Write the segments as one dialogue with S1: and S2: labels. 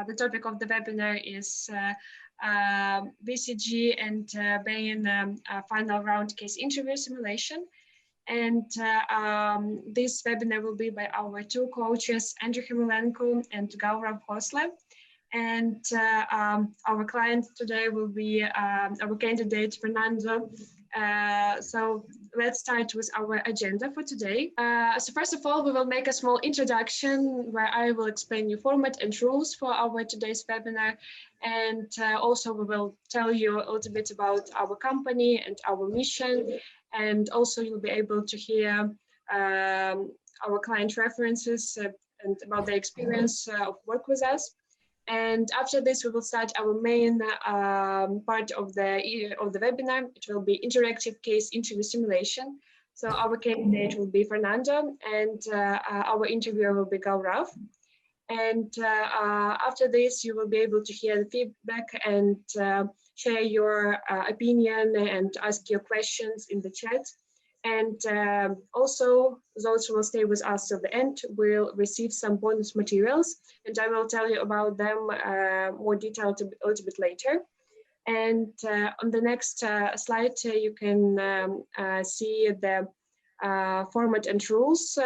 S1: The topic of the webinar is BCG and BAIN final round case interview simulation. And this webinar will be by our two coaches, Andrew Hemilenko and Gaurav. And our client today will be our candidate, Fernando. So let's start with our agenda for today. So first of all, we will make a small introduction where I will explain you format and rules for our today's webinar. And also we will tell you a little bit about our company and our mission. And also you'll be able to hear our client references and about their experience of work with us. And after this, we will start our main part of the webinar. It will be interactive case interview simulation. So our candidate will be Fernando, and our interviewer will be Gaurav. And after this, you will be able to hear the feedback and share your opinion and ask your questions in the chat. And also, those who will stay with us till the end will receive some bonus materials, and I will tell you about them more detailed a little bit later. And on the next slide, you can see the format and rules.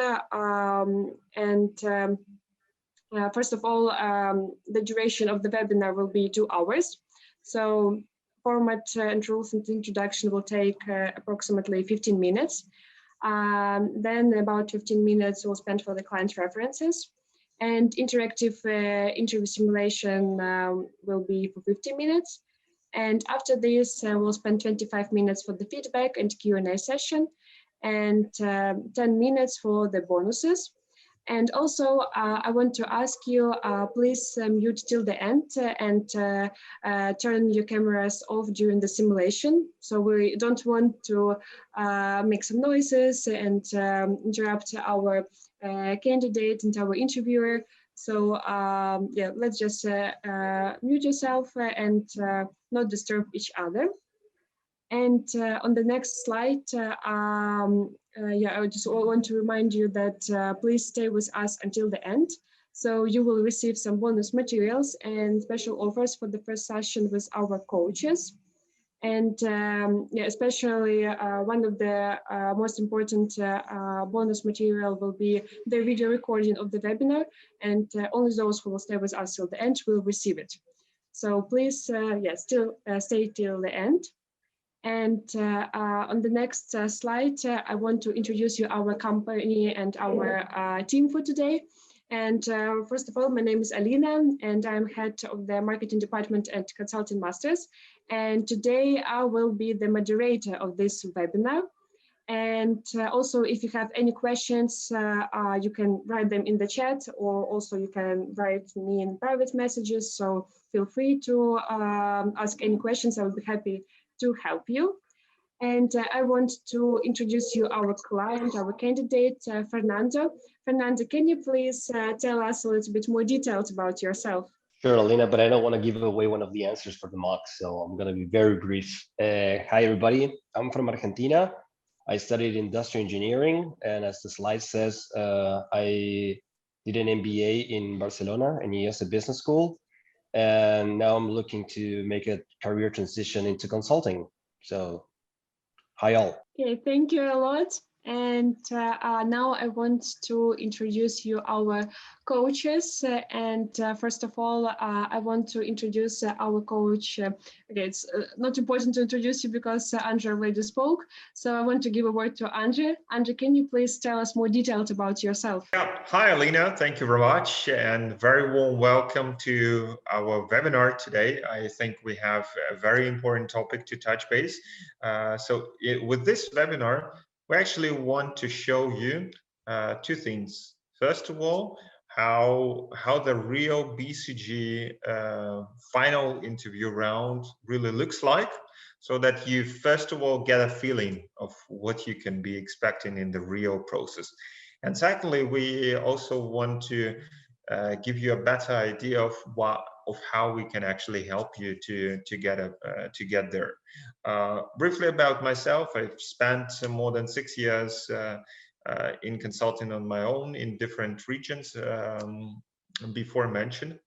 S1: First of all, the duration of the webinar will be 2 hours. So format and rules and introduction will take approximately 15 minutes. Then about 15 minutes we'll spend for the client references. And interactive interview simulation will be for 15 minutes. And after this, we'll spend 25 minutes for the feedback and Q&A session, and 10 minutes for the bonuses. And also, I want to ask you, please mute till the end and turn your cameras off during the simulation. So we don't want to make some noises and interrupt our candidate and our interviewer. So yeah, let's just mute yourself and not disturb each other. And on the next slide, yeah, I just want to remind you that please stay with us until the end. So you will receive some bonus materials and special offers for the first session with our coaches. And yeah, especially one of the most important bonus material will be the video recording of the webinar, and only those who will stay with us till the end will receive it. So please, yeah, still stay till the end. And on the next slide, I want to introduce you our company and our team for today. And first of all, my name is Alina, and I'm head of the marketing department at Consulting Masters. And today I will be the moderator of this webinar. And also, if you have any questions, you can write them in the chat, or also you can write me in private messages. So feel free to ask any questions. I will be happy to help you. And I want to introduce you our client, our candidate, Fernando. Fernando, can you please tell us a little bit more details about yourself?
S2: Sure, Alina, but I don't want to give away one of the answers for the mock, so I'm going to be very brief. Hi, everybody. I'm from Argentina. I studied industrial engineering, and as the slide says, I did an MBA in Barcelona and ES Business School. And now I'm looking to make a career transition into consulting. So, hi all.
S1: Okay, thank you a lot. And now I want to introduce you our coaches. First of all, I want to introduce our coach. Okay, it's not important to introduce you because Andrew already spoke. So I want to give a word to Andrew. Andrew, can you please tell us more details about yourself?
S3: Yeah. Hi, Alina. Thank you very much, and very warm welcome to our webinar today. I think we have a very important topic to touch base. With this webinar, we actually want to show you two things. First of all, how the real BCG final interview round really looks like, so that you first of all get a feeling of what you can be expecting in the real process. And secondly, we also want to give you a better idea of how we can actually help you to get there. Briefly about myself, I've spent more than 6 years in consulting on my own in different regions, before mentioned.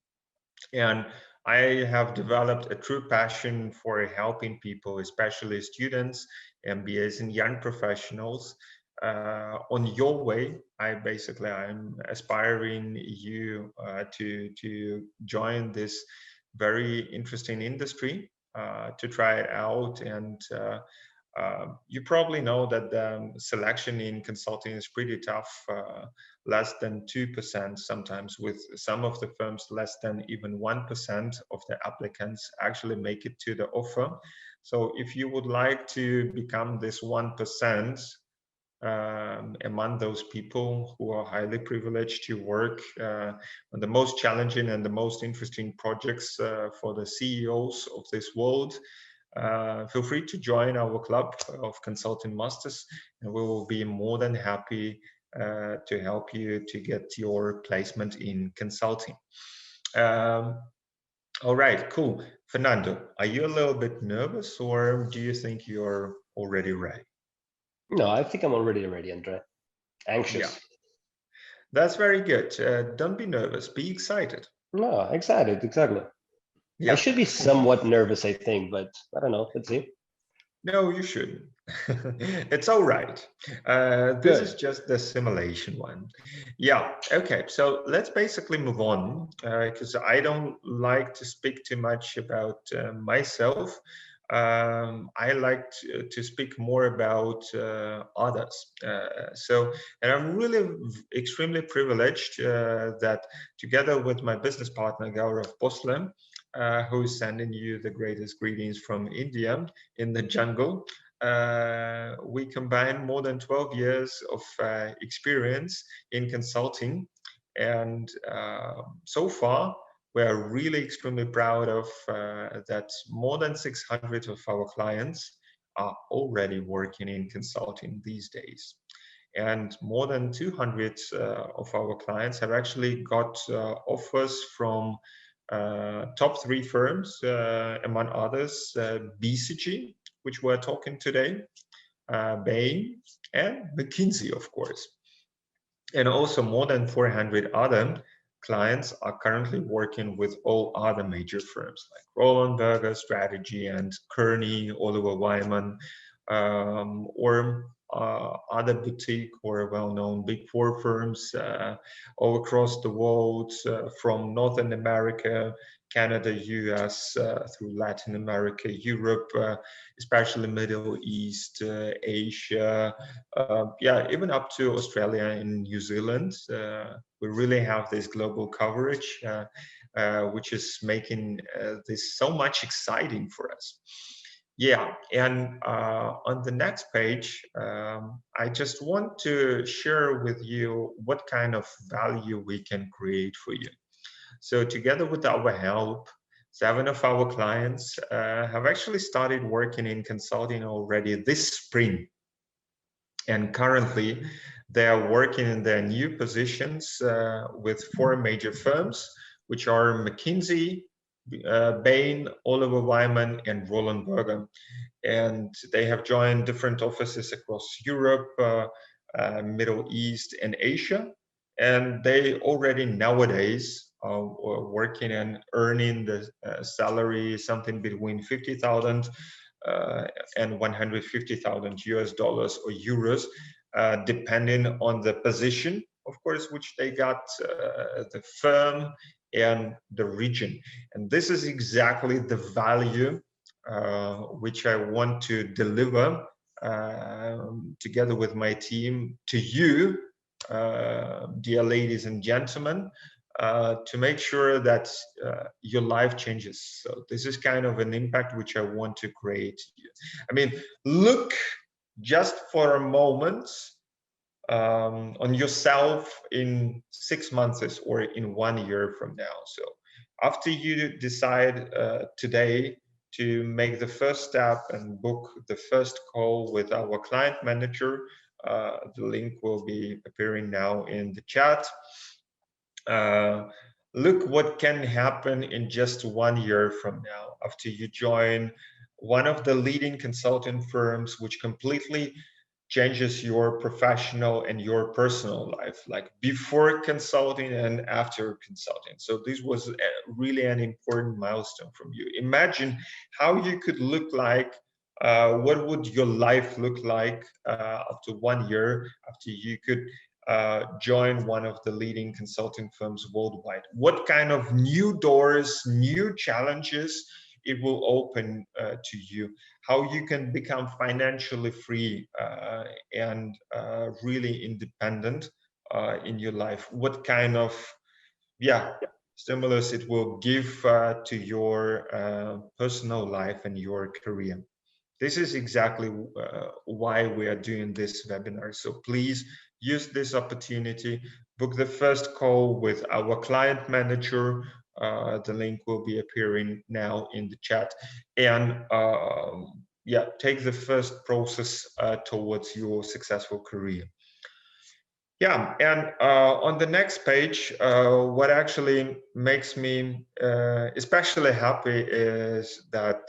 S3: And I have developed a true passion for helping people, especially students, MBAs, and young professionals on your way. I'm aspiring you to join this very interesting industry, to try it out. And you probably know that the selection in consulting is pretty tough. Less than 2%, sometimes with some of the firms, less than even 1% of the applicants actually make it to the offer. So if you would like to become this 1%, among those people who are highly privileged to work on the most challenging and the most interesting projects for the CEOs of this world, feel free to join our club of consulting masters, and we will be more than happy to help you to get your placement in consulting. All right, cool. Fernando, are you a little bit nervous, or do you think you're already ready?
S2: No, I think I'm already ready, Andre. Anxious.
S3: Yeah, that's very good. Don't be nervous, be excited.
S2: No, excited, exactly.
S3: Yeah.
S2: I should be somewhat nervous, I think, but I don't know. Let's see.
S3: No, you shouldn't. It's all right. This is just the simulation one. Yeah, okay. So let's basically move on, because I don't like to speak too much about myself. I like to speak more about others. And I'm really extremely privileged that together with my business partner, Gaurav, who is sending you the greatest greetings from India in the jungle, we combine more than 12 years of experience in consulting. And so far, we are really extremely proud of that more than 600 of our clients are already working in consulting these days. And more than 200 of our clients have actually got offers from top 3 firms, among others, BCG, which we're talking today, Bain, and McKinsey, of course. And also more than 400 other clients are currently working with all other major firms like Roland Berger, Strategy, and Kearney, Oliver Wyman, or other boutique or well-known Big Four firms all across the world, from Northern America, Canada, US, through Latin America, Europe, especially Middle East, Asia, yeah, even up to Australia and New Zealand. We really have this global coverage, which is making this so much exciting for us. Yeah, and on the next page, I just want to share with you what kind of value we can create for you. So together with our help, 7 of our clients have actually started working in consulting already this spring. And currently, they are working in their new positions with 4 major firms, which are McKinsey, Bain, Oliver Wyman, and Roland Berger. And they have joined different offices across Europe, Middle East, and Asia. And they already nowadays are working and earning the salary something between 50,000 and 150,000 US dollars or euros, depending on the position, of course, which they got, the firm and the region. And this is exactly the value which I want to deliver together with my team to you, dear ladies and gentlemen, to make sure that your life changes. So this is kind of an impact which I want to create. I mean, look just for a moment on yourself in 6 months or in 1 year from now. So after you decide today to make the first step and book the first call with our client manager, the link will be appearing now in the chat. Look what can happen in just 1 year from now after you join one of the leading consulting firms, which completely changes your professional and your personal life, like before consulting and after consulting. So this was really an important milestone from you. Imagine how you could look like, what would your life look like after 1 year, after you could join one of the leading consulting firms worldwide. What kind of new doors, new challenges it will open to you, how you can become financially free and really independent in your life, what kind of stimulus it will give to your personal life and your career. This is exactly why we are doing this webinar. So please use this opportunity, book the first call with our client manager. The link will be appearing now in the chat. And take the first process towards your successful career. Yeah, and on the next page, what actually makes me especially happy is that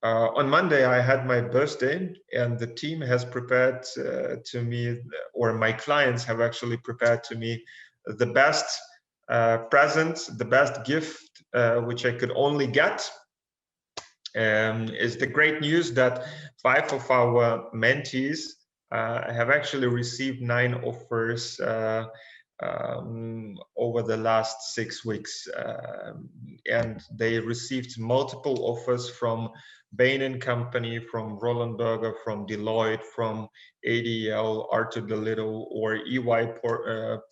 S3: on Monday, I had my birthday, and the team has prepared to me, or my clients have actually prepared to me, the best present, the best gift which I could only get. Is the great news that 5 of our mentees have actually received 9 offers over the last 6 weeks, and they received multiple offers from Bain & Company, from Roland Berger, from Deloitte, from ADL, Arthur de Little, or EY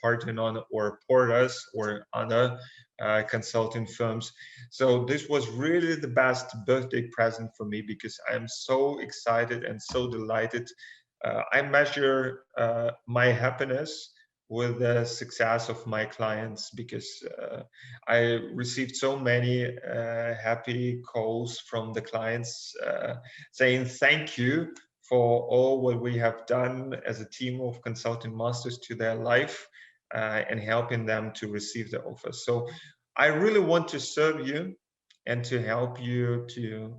S3: Parthenon, or Portas, or other consulting firms. So this was really the best birthday present for me, because I'm so excited and so delighted. I measure my happiness with the success of my clients, because I received so many happy calls from the clients saying thank you for all what we have done as a team of consulting masters to their life and helping them to receive the offer. So I really want to serve you and to help you to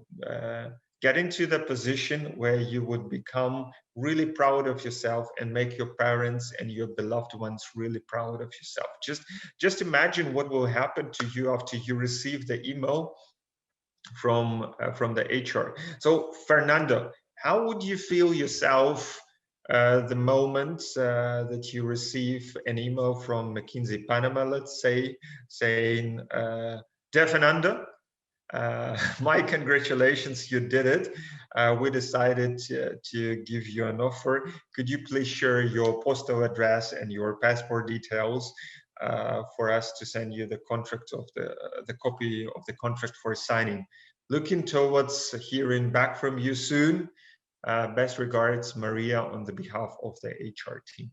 S3: get into the position where you would become really proud of yourself and make your parents and your beloved ones really proud of yourself. Just imagine what will happen to you after you receive the email from the HR. So Fernando, how would you feel yourself the moment that you receive an email from McKinsey Panama, let's say, saying, "Dear Fernando, my congratulations, you did it. We decided to give you an offer. Could you please share your postal address and your passport details for us to send you the contract of the copy of the contract for signing? Looking towards hearing back from you soon. Best regards, Maria, on the behalf of the HR team."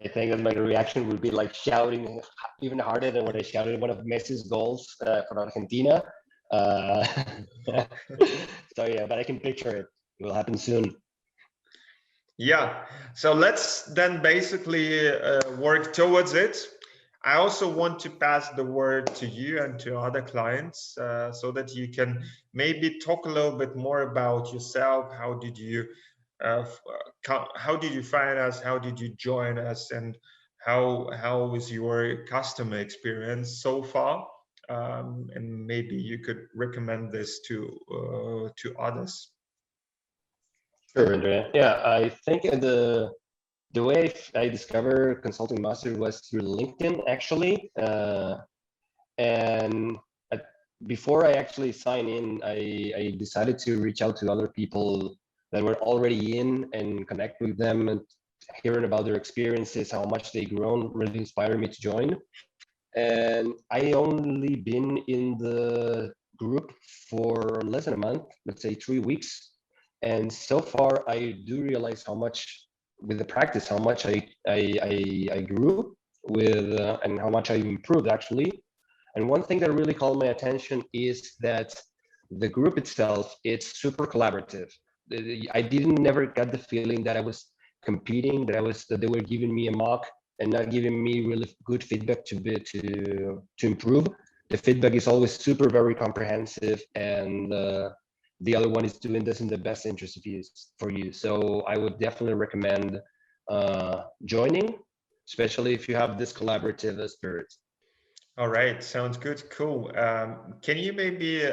S2: I think that my reaction would be like shouting even harder than what I shouted one of Messi's goals for Argentina. So yeah, but I can picture it. It will happen soon.
S3: Yeah, so let's then basically work towards it. I also want to pass the word to you and to other clients so that you can maybe talk a little bit more about yourself. How did you find us? How did you join us? And how is your customer experience so far? And maybe you could recommend this to others.
S2: Sure, Andrea. Yeah, I think the way I discovered Consulting Master was through LinkedIn, actually. And before I actually sign in, I decided to reach out to other people that were already in and connect with them, and hearing about their experiences, how much they grown, really inspired me to join. And I only been in the group for less than a month, let's say 3 weeks. And so far, I do realize how much with the practice, how much I grew with and how much I improved actually. And one thing that really called my attention is that the group itself, it's super collaborative. I didn't never got the feeling that I was competing, that they were giving me a mock and not giving me really good feedback to improve. The feedback is always super very comprehensive, and the other one is doing this in the best interest of you for you. So I would definitely recommend joining, especially if you have this collaborative spirit.
S3: All right, sounds good, cool. Can you maybe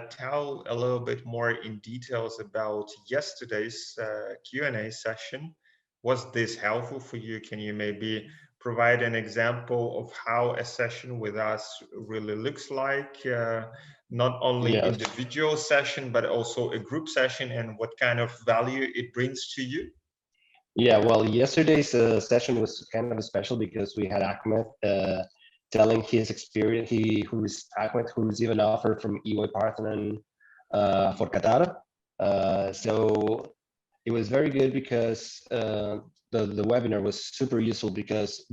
S3: tell a little bit more in details about yesterday's Q&A session? Was this helpful for you? Can you maybe provide an example of how a session with us really looks like? Not only
S2: Yes.
S3: individual session, but also a group session, and what kind of value it brings to you?
S2: Yeah, well, yesterday's session was kind of special because we had Ahmed telling his experience. Ahmed, who received an offer from EY Parthenon for Qatar. So it was very good because the webinar was super useful because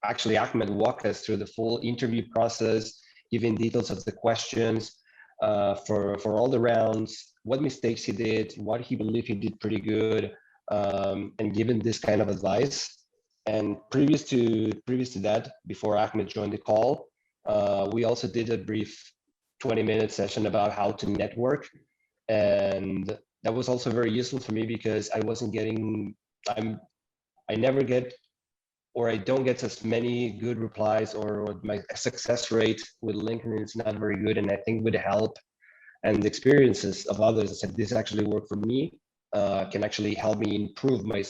S2: actually Ahmed walked us through the full interview process, giving details of the questions for all the rounds, what mistakes he did, what he believed he did pretty good, and given this kind of advice. And previous to that, before Ahmed joined the call, we also did a brief 20-minute session about how to network, and that was also very useful for me because I wasn't getting, I never get, or I don't get as many good replies, or my success rate with LinkedIn is not very good. And I think with the help and the experiences of others, I said this actually worked for me. Can actually help me improve my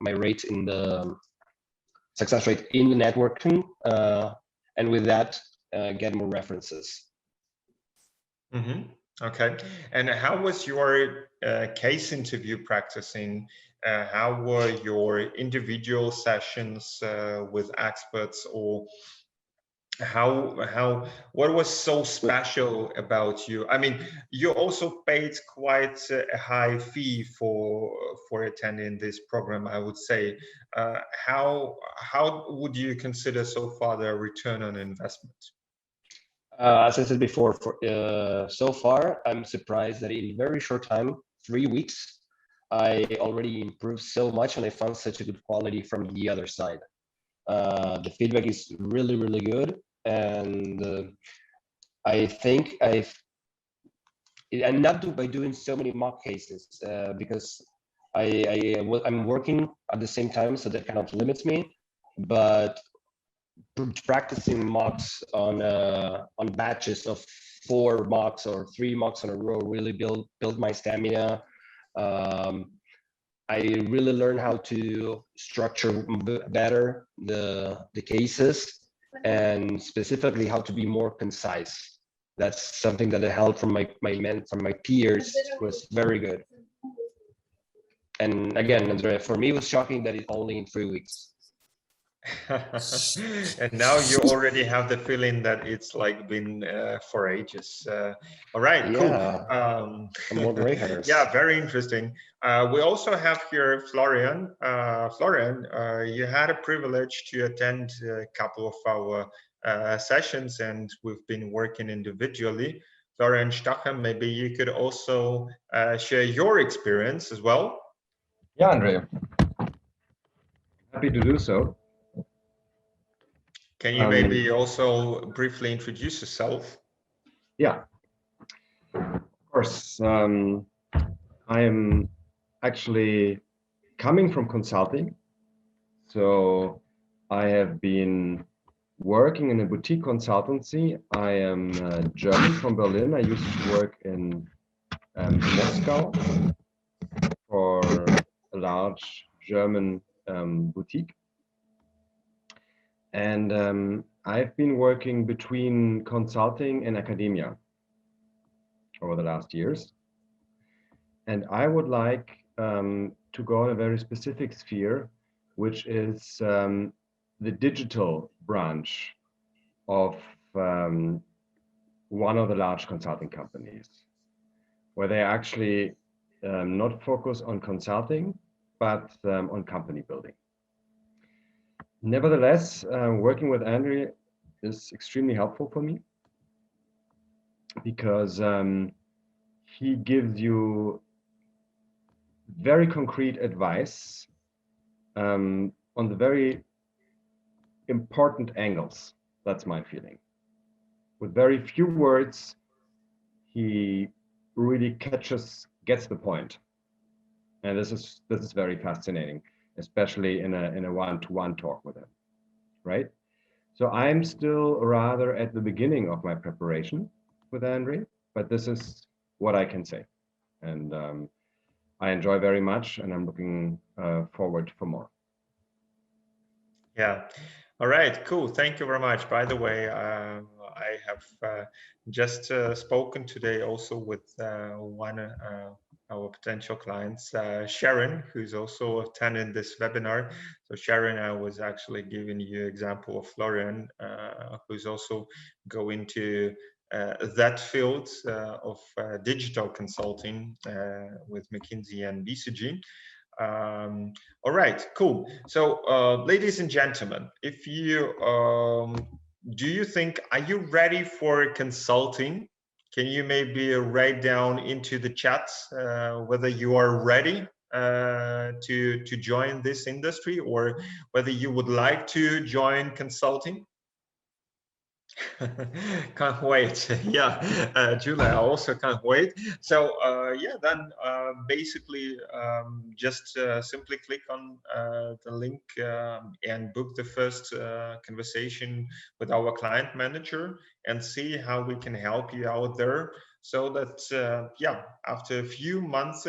S2: rate in the success rate in the networking, and with that, get more references.
S3: Mm-hmm. Okay. And how was your case interview practicing? How were your individual sessions with experts, or what was so special about you? I mean, you also paid quite a high fee for attending this program, I would say. How would you consider so far the return on investment?
S2: As I said before, so far, I'm surprised that in very short time, 3 weeks, I already improved so much, and I found such a good quality from the other side. The feedback is really, really good, and I think I'm not by doing so many mock cases because I'm working at the same time, so that kind of limits me. But practicing mocks on batches of 4 mocks or 3 mocks in a row really build my stamina. I really learned how to structure better the cases, and specifically how to be more concise. That's something that I held from my peers was very good. And again, Andrea, for me, it was shocking that it's only in 3 weeks.
S3: And now you already have the feeling that it's like been for ages. All right,
S2: yeah,
S3: cool.
S2: More gray hairs.
S3: Yeah, very interesting. We also have here Florian. Florian, you had a privilege to attend a couple of our sessions, and we've been working individually. Florian Stacher, maybe you could also share your experience as well.
S4: Yeah, Andrea. Happy to do so.
S3: Can you maybe also briefly introduce yourself?
S4: Yeah, of course. I am actually coming from consulting. So I have been working in a boutique consultancy. I am German from Berlin. I used to work in Moscow for a large German boutique. And I've been working between consulting and academia over the last years. And I would like to go in a very specific sphere, which is the digital branch of one of the large consulting companies, where they actually not focus on consulting, but on company building. Nevertheless, working with Andre is extremely helpful for me because he gives you very concrete advice on the very important angles. That's my feeling. With very few words, he really gets the point. And this is very fascinating, especially in a one-to-one talk with him, right? So I'm still rather at the beginning of my preparation with Andre, but this is what I can say. And I enjoy very much, and I'm looking forward for more.
S3: Yeah. All right, cool. Thank you very much. By the way, I have just spoken today also with one our potential clients, Sharon, who's also attending this webinar. So Sharon, I was actually giving you example of Florian, who's also going to that field of digital consulting with McKinsey and BCG. All right, cool. So, ladies and gentlemen, if you do you think, are you ready for consulting? Can you maybe write down into the chat whether you are ready to join this industry, or whether you would like to join consulting? Can't wait. Yeah, Julia, I also can't wait. So yeah, then basically just simply click on the link and book the first conversation with our client manager and see how we can help you out there, so that yeah, after a few months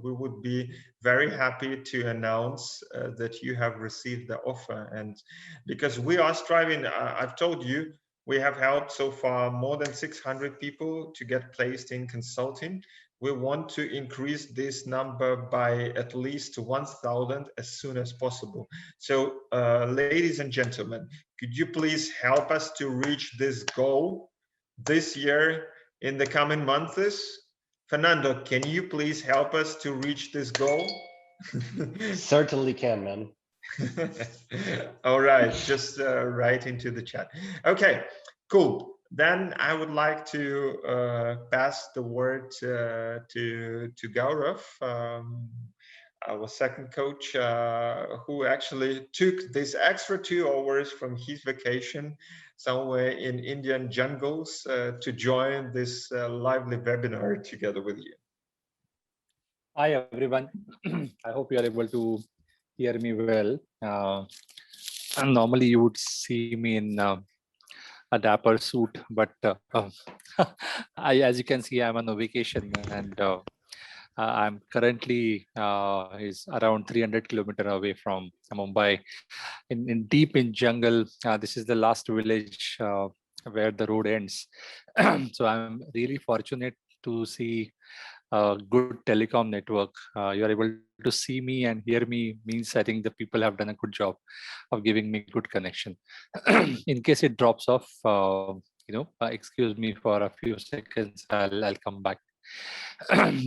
S3: we would be very happy to announce that you have received the offer. And because we are striving, I've told you, we have helped so far more than 600 people to get placed in consulting. We want to increase this number by at least 1,000 as soon as possible. So ladies and gentlemen, could you please help us to reach this goal this year in the coming months? Fernando, can you please help us to reach this goal?
S2: Certainly can, man.
S3: All right, just write into the chat. Okay, cool. Then I would like to pass the word to Gaurav, our second coach, who actually took this extra 2 hours from his vacation somewhere in Indian jungles to join this lively webinar together with you.
S5: Hi, everyone. I hope you are able to hear me well. And normally you would see me in a dapper suit, but as you can see, I'm on a vacation, and I'm currently is around 300 kilometers away from Mumbai, in deep in jungle. This is the last village where the road ends. So I'm really fortunate to see a good telecom network. You are able to see me and hear me, means I think the people have done a good job of giving me good connection. In case it drops off, excuse me for a few seconds. I'll come back.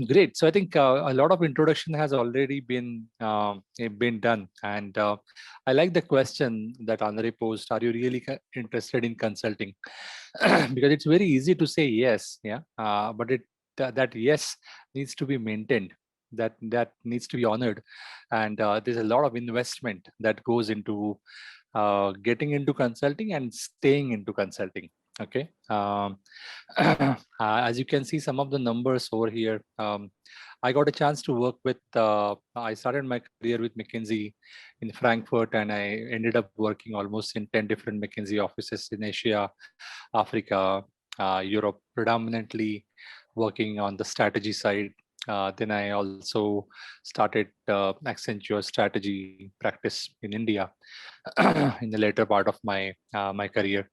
S5: Great. So I think a lot of introduction has already been done, and I like the question that Andre posed. Are you really interested in consulting? Because it's very easy to say yes, yeah, but that yes needs to be maintained. That needs to be honored, and there's a lot of investment that goes into getting into consulting and staying into consulting. Okay. As you can see, some of the numbers over here. I got a chance to work with, I started my career with McKinsey in Frankfurt, and I ended up working almost in 10 different McKinsey offices in Asia, Africa, Europe, predominantly working on the strategy side. Then I also started Accenture strategy practice in India in the later part of my my career.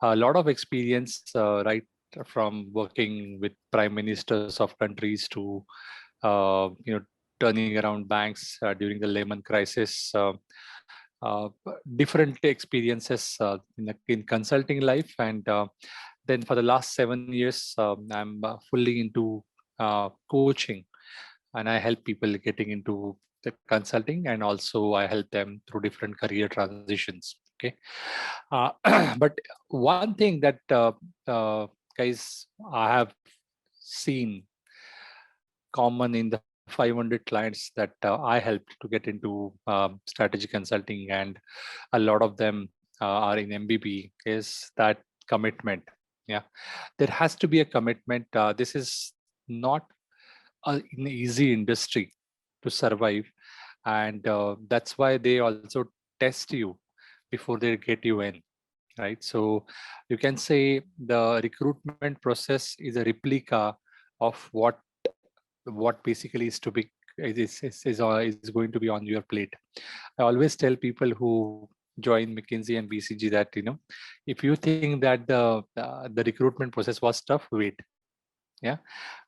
S5: A lot of experience, right from working with prime ministers of countries to turning around banks during the Lehman crisis. Different experiences in consulting life, and then for the last 7 years, I'm fully into coaching, and I help people getting into the consulting, and also I help them through different career transitions. Okay, but one thing that guys, I have seen common in the 500 clients that I helped to get into strategy consulting, and a lot of them are in MBB, is that commitment. Yeah, there has to be a commitment. This is not an easy industry to survive, and that's why they also test you before they get you in, right? So you can say the recruitment process is a replica of what basically is to be is going to be on your plate. I always tell people who join McKinsey and BCG that, if you think that the recruitment process was tough, wait. Yeah,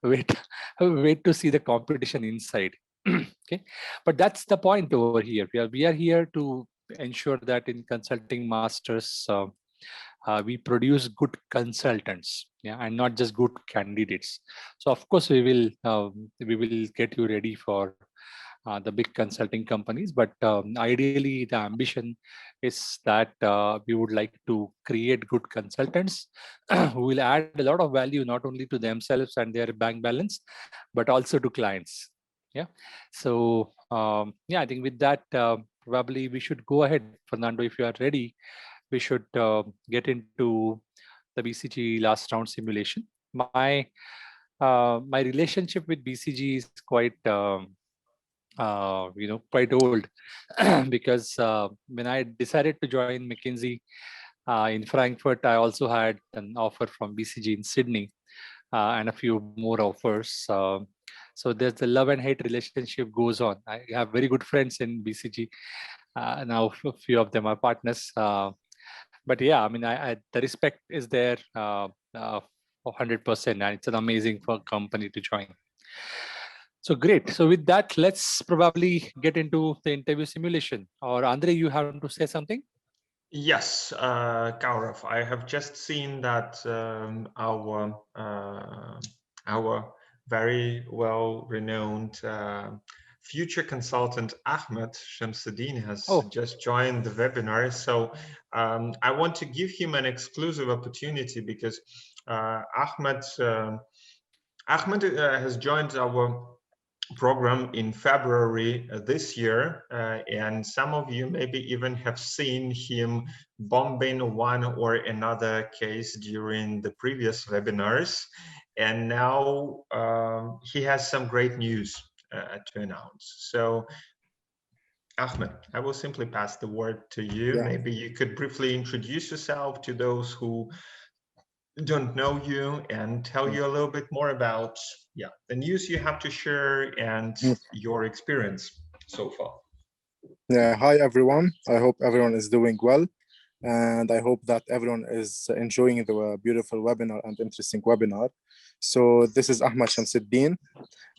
S5: wait, wait to see the competition inside. Okay, but that's the point over here. We are here to ensure that in consulting masters, we produce good consultants, yeah, and not just good candidates. So of course we will get you ready for the big consulting companies, but ideally the ambition is that we would like to create good consultants who will add a lot of value not only to themselves and their bank balance, but also to clients. Yeah, so yeah, I think with that, probably we should go ahead. Fernando, if you are ready, we should get into the BCG last round simulation. My relationship with BCG is quite quite old, because when I decided to join McKinsey in Frankfurt, I also had an offer from BCG in Sydney, and a few more offers. So there's the love and hate relationship goes on. I have very good friends in BCG. Now a few of them are partners. But yeah, I mean, the respect is there 100%, and it's an amazing company to join. So great. So with that, let's probably get into the interview simulation. Or Andre, you have to say something?
S3: Yes, Gaurav, I have just seen that our very well-renowned future consultant Ahmed Shamsuddin has just joined the webinar. So I want to give him an exclusive opportunity, because Ahmed has joined our program in February this year, and some of you maybe even have seen him bombing one or another case during the previous webinars, and now he has some great news to announce. So Ahmed, I will simply pass the word to you. Yeah. Maybe you could briefly introduce yourself to those who don't know you, and tell you a little bit more about the news you have to share and your experience so far.
S6: Yeah, hi everyone. I hope everyone is doing well, and I hope that everyone is enjoying the beautiful webinar and interesting webinar. So this is Ahmed Shamsuddin,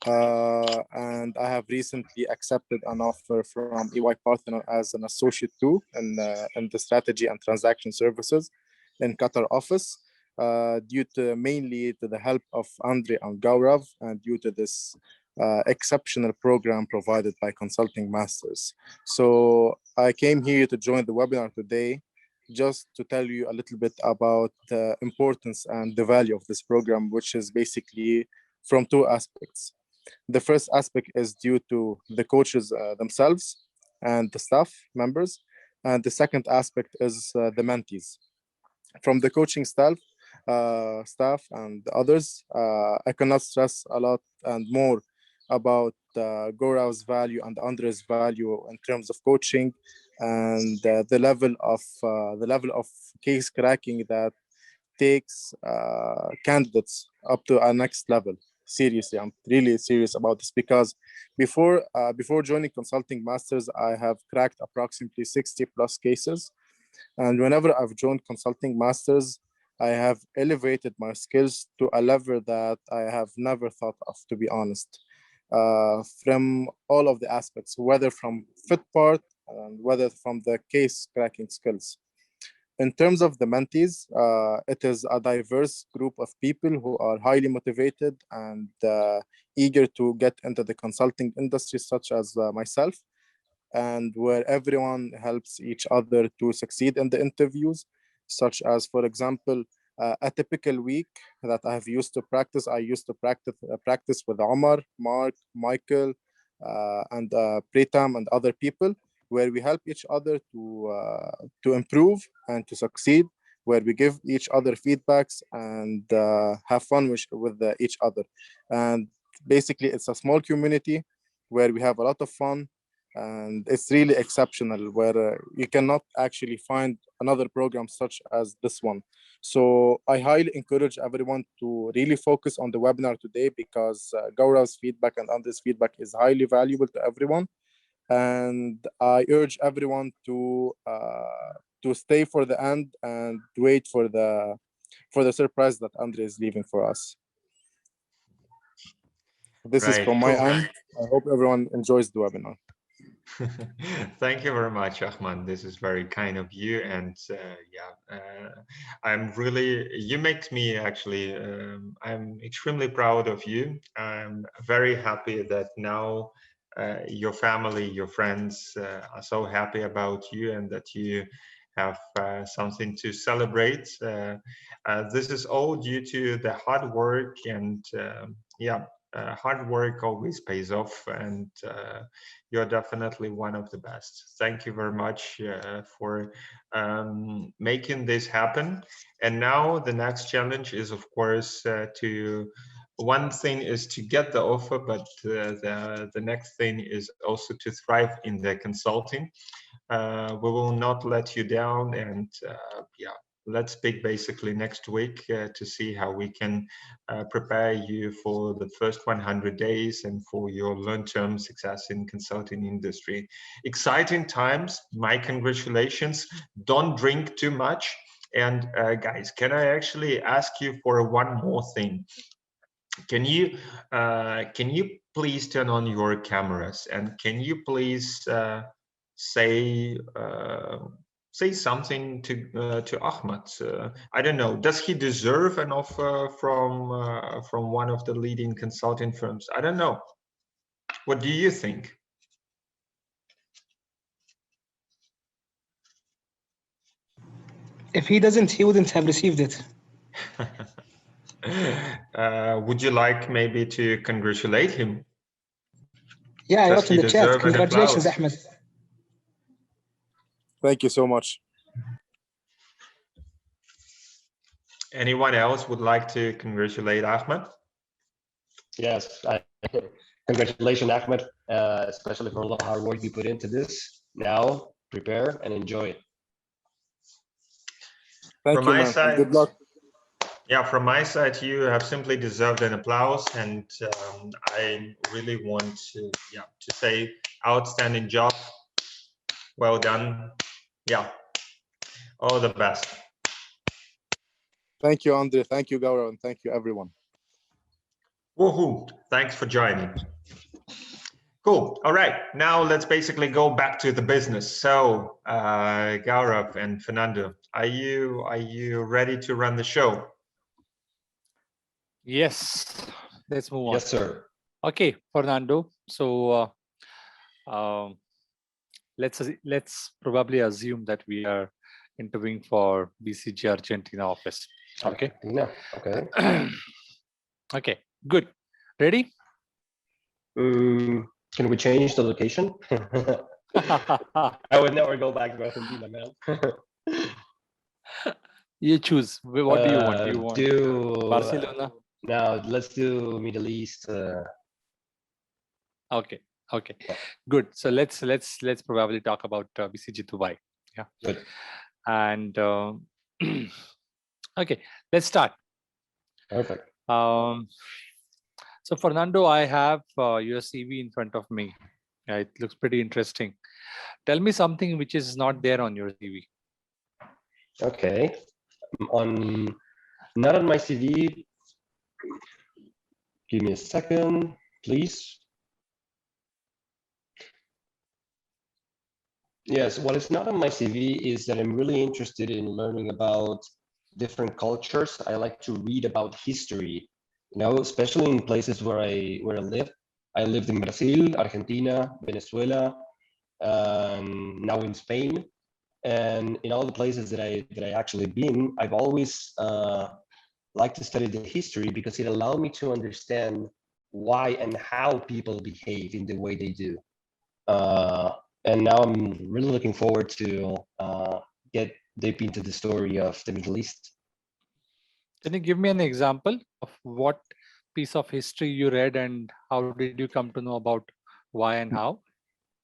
S6: and I have recently accepted an offer from EY Partner as an associate 2 in the strategy and transaction services in Qatar office. Due to mainly to the help of Andre and Gaurav, and due to this exceptional program provided by Consulting Masters. So I came here to join the webinar today just to tell you a little bit about the importance and the value of this program, which is basically from 2 aspects. The first aspect is due to the coaches themselves and the staff members. And the second aspect is the mentees. From the coaching staff and others, I cannot stress a lot and more about Gaurav's value and Andre's value in terms of coaching, and the level of case cracking that takes candidates up to our next level. Seriously, I'm really serious about this, because before joining Consulting Masters, I have cracked approximately 60 plus cases, and whenever I've joined Consulting Masters, I have elevated my skills to a level that I have never thought of, to be honest, from all of the aspects, whether from fit part and whether from the case cracking skills. in terms of the mentees, it is a diverse group of people who are highly motivated and eager to get into the consulting industry, such as myself, and where everyone helps each other to succeed in the interviews, such as, for example, a typical week that I have used to practice. I used to practice with Omar, Mark, Michael, and Pritam and other people, where we help each other to improve and to succeed, where we give each other feedbacks and have fun with each other. And basically, it's a small community where we have a lot of fun, and it's really exceptional, where you cannot actually find another program such as this one. So I highly encourage everyone to really focus on the webinar today, because Gaurav's feedback and Andre's feedback is highly valuable to everyone. And I urge everyone to stay for the end and wait for the surprise that Andre is leaving for us. This is from my end. I hope everyone enjoys the webinar.
S3: Thank you very much, Ahmed. This is very kind of you, and I'm really, you make me actually, I'm extremely proud of you. I'm very happy that now your family, your friends are so happy about you, and that you have something to celebrate. This is all due to the hard work, and hard work always pays off, and you're definitely one of the best. Thank you very much for making this happen. And now the next challenge is, of course, one thing is to get the offer, but the next thing is also to thrive in the consulting. We will not let you down, and let's speak basically next week to see how we can prepare you for the first 100 days and for your long-term success in consulting industry. Exciting times. My congratulations. Don't drink too much. And guys, can I actually ask you for one more thing? Can you please turn on your cameras, and can you please say something to Ahmed? I don't know. Does he deserve an offer from one of the leading consulting firms? I don't know. What do you think?
S7: If he doesn't, he wouldn't have received it.
S3: Would you like maybe to congratulate him?
S7: Yeah, I wrote in the chat. Congratulations, Ahmed.
S6: Thank you so much.
S3: Anyone else would like to congratulate Ahmed?
S2: Yes, congratulations, Ahmed, especially for all the hard work you put into this. Now, prepare and enjoy it.
S6: Thank you, man.
S3: Side,
S6: good luck.
S3: Yeah, from my side, you have simply deserved an applause, and I really want to say outstanding job. Well done. Yeah, all the best.
S6: Thank you, Andre. Thank you, Gaurav, and thank you, everyone.
S3: Woohoo! Thanks for joining. Cool. All right. Now let's basically go back to the business. So, Gaurav and Fernando, are you ready to run the show?
S5: Yes. Let's move on.
S2: Yes, sir.
S5: Okay, Fernando. So let's probably assume that we are interviewing for BCG Argentina office. Okay.
S2: No. Okay.
S5: Okay. Good. Ready?
S2: Can we change the location? I would never go back to Argentina, man.
S5: You choose. What do you want? Do you want Barcelona?
S2: No, let's do Middle East.
S5: Okay. Okay. Good. So let's probably talk about BCG Dubai. Yeah.
S2: Good.
S5: And okay, let's start.
S2: Perfect.
S5: So Fernando, I have your CV in front of me. It looks pretty interesting. Tell me something which is not there on your CV.
S2: Okay. Not on my CV. Give me a second, please. Yes, what is not on my CV is that I'm really interested in learning about different cultures. I like to read about history, you know, especially in places where I live. I lived in Brazil, Argentina, Venezuela, now in Spain, and in all the places that I actually been, I've always liked to study the history because it allowed me to understand why and how people behave in the way they do. Uh, and now I'm really looking forward to get deep into the story of the Middle East.
S5: Can you give me an example of what piece of history you read and how did you come to know about why and how?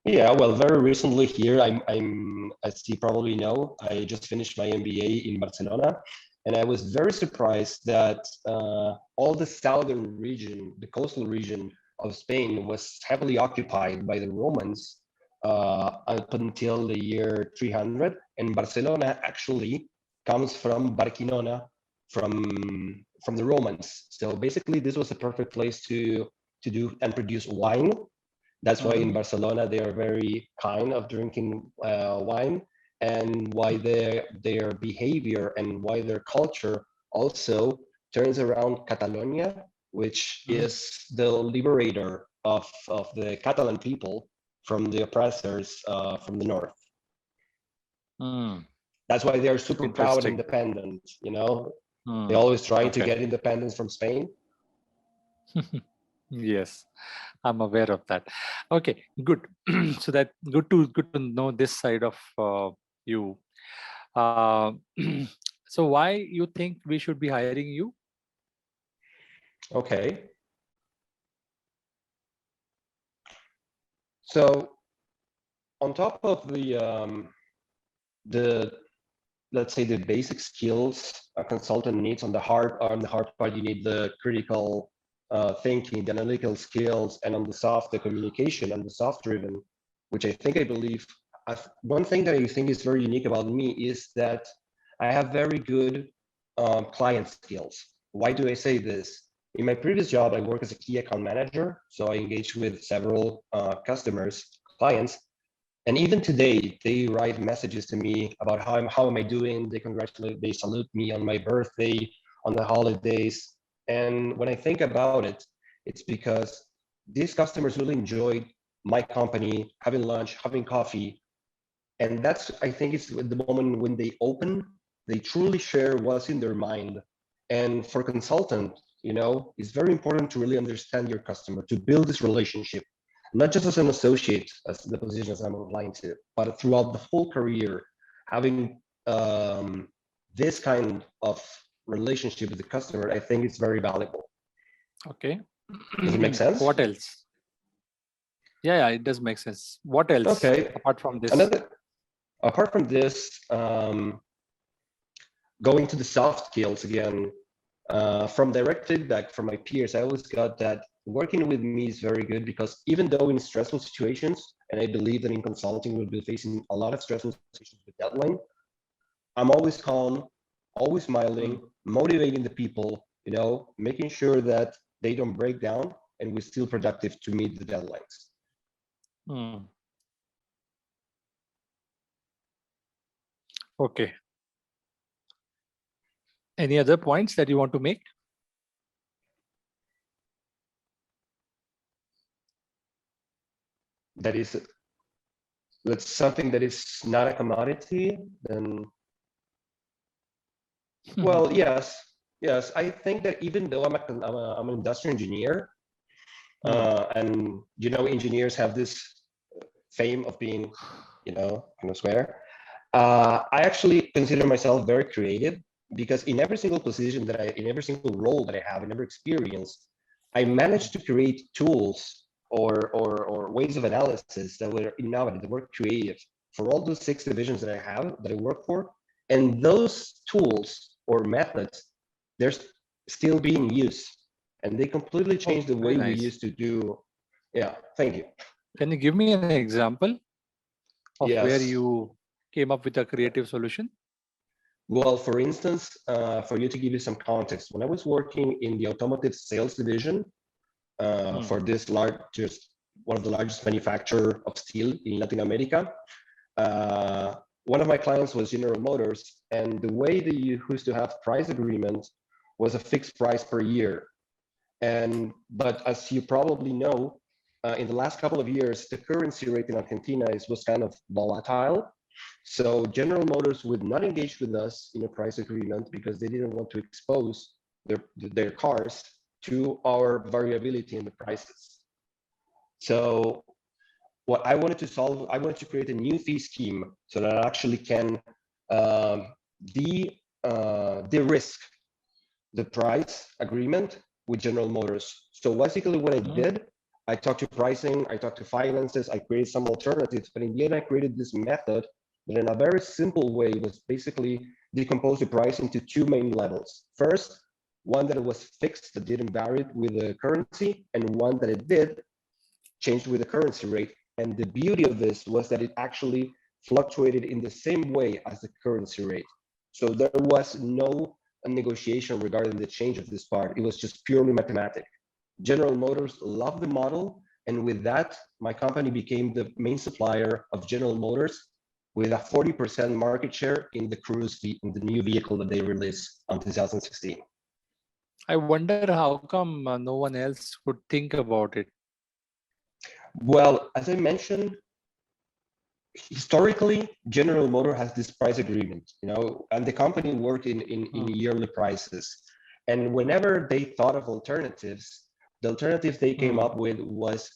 S2: Yeah, well, very recently here, as you probably know, I just finished my MBA in Barcelona, and I was very surprised that all the southern region, the coastal region of Spain, was heavily occupied by the Romans up until the year 300, and Barcelona actually comes from Barquinona, from the Romans. So basically, this was a perfect place to do and produce wine. That's why in Barcelona they are very kind of drinking wine, and why their behavior and why their culture also turns around Catalonia, which is the liberator of the Catalan people from the oppressors from the north. That's why they are super proud and independent. You know, they always trying to get independence from Spain.
S5: Yes, I'm aware of that. Okay, good. So that good to know this side of you. So why you think we should be hiring you?
S2: Okay. So on top of the let's say the basic skills a consultant needs on the hard part, you need the critical thinking, the analytical skills, and on the soft, the communication and the soft driven, which I believe, one thing that I think is very unique about me is that I have very good client skills. Why do I say this? In my previous job, I worked as a key account manager, so I engaged with several customers, clients, and even today, they write messages to me about how am I doing? They congratulate, they salute me on my birthday, on the holidays. And when I think about it, it's because these customers really enjoyed my company, having lunch, having coffee. And that's, I think it's the moment when they open, they truly share what's in their mind. And for consultant, you know, it's very important to really understand your customer, to build this relationship, not just as an associate, as the positions I'm applying to, but throughout the whole career, having this kind of relationship with the customer, I think it's very valuable.
S5: Okay.
S2: Does it make sense?
S5: What else? Yeah, it does make sense. What else?
S2: Okay.
S5: Apart from this?
S2: Apart from this, going to the soft skills again, from direct feedback from my peers, I always got that working with me is very good because even though in stressful situations, and I believe that in consulting we'll be facing a lot of stressful situations with deadline, I'm always calm, always smiling, motivating the people, you know, making sure that they don't break down and we're still productive to meet the deadlines.
S5: Okay. Any other points that you want to make?
S2: That's something that is not a commodity, then well, yes. I think that even though I'm an industrial engineer, and you know, engineers have this fame of being, you know, kind of square. I actually consider myself very creative because in every single position in every single role that I have, in every experience, I managed to create tools or ways of analysis that were innovative, that were creative for all those 6 divisions that I have, that I work for. And those tools or methods, they're still being used, and they completely changed the way we used to do. Yeah, thank you.
S5: Can you give me an example of where you came up with a creative solution?
S2: Well, for instance, for you to give you some context, when I was working in the automotive sales division for this one of the largest manufacturer of steel in Latin America, One of my clients was General Motors, and the way they used to have price agreement was a fixed price per year. But as you probably know, in the last couple of years, the currency rate in Argentina was kind of volatile. So General Motors would not engage with us in a price agreement because they didn't want to expose their cars to our variability in the prices. So what I wanted to solve, I wanted to create a new fee scheme so that I actually can de-risk the price agreement with General Motors. So basically what I did, I talked to pricing, I talked to finances, I created some alternatives, but in the end I created this method that in a very simple way was basically decompose the price into two main levels. First, one that was fixed, that didn't vary with the currency, and one that it did change with the currency rate. And the beauty of this was that it actually fluctuated in the same way as the currency rate. So there was no negotiation regarding the change of this part. It was just purely mathematic. General Motors loved the model. And with that, my company became the main supplier of General Motors with a 40% market share in the Cruise, in the new vehicle that they released in 2016.
S5: I wonder how come no one else would think about it.
S2: Well, as I mentioned, historically, General Motors has this price agreement, and the company worked in yearly prices. And whenever they thought of alternatives, the alternative they came up with was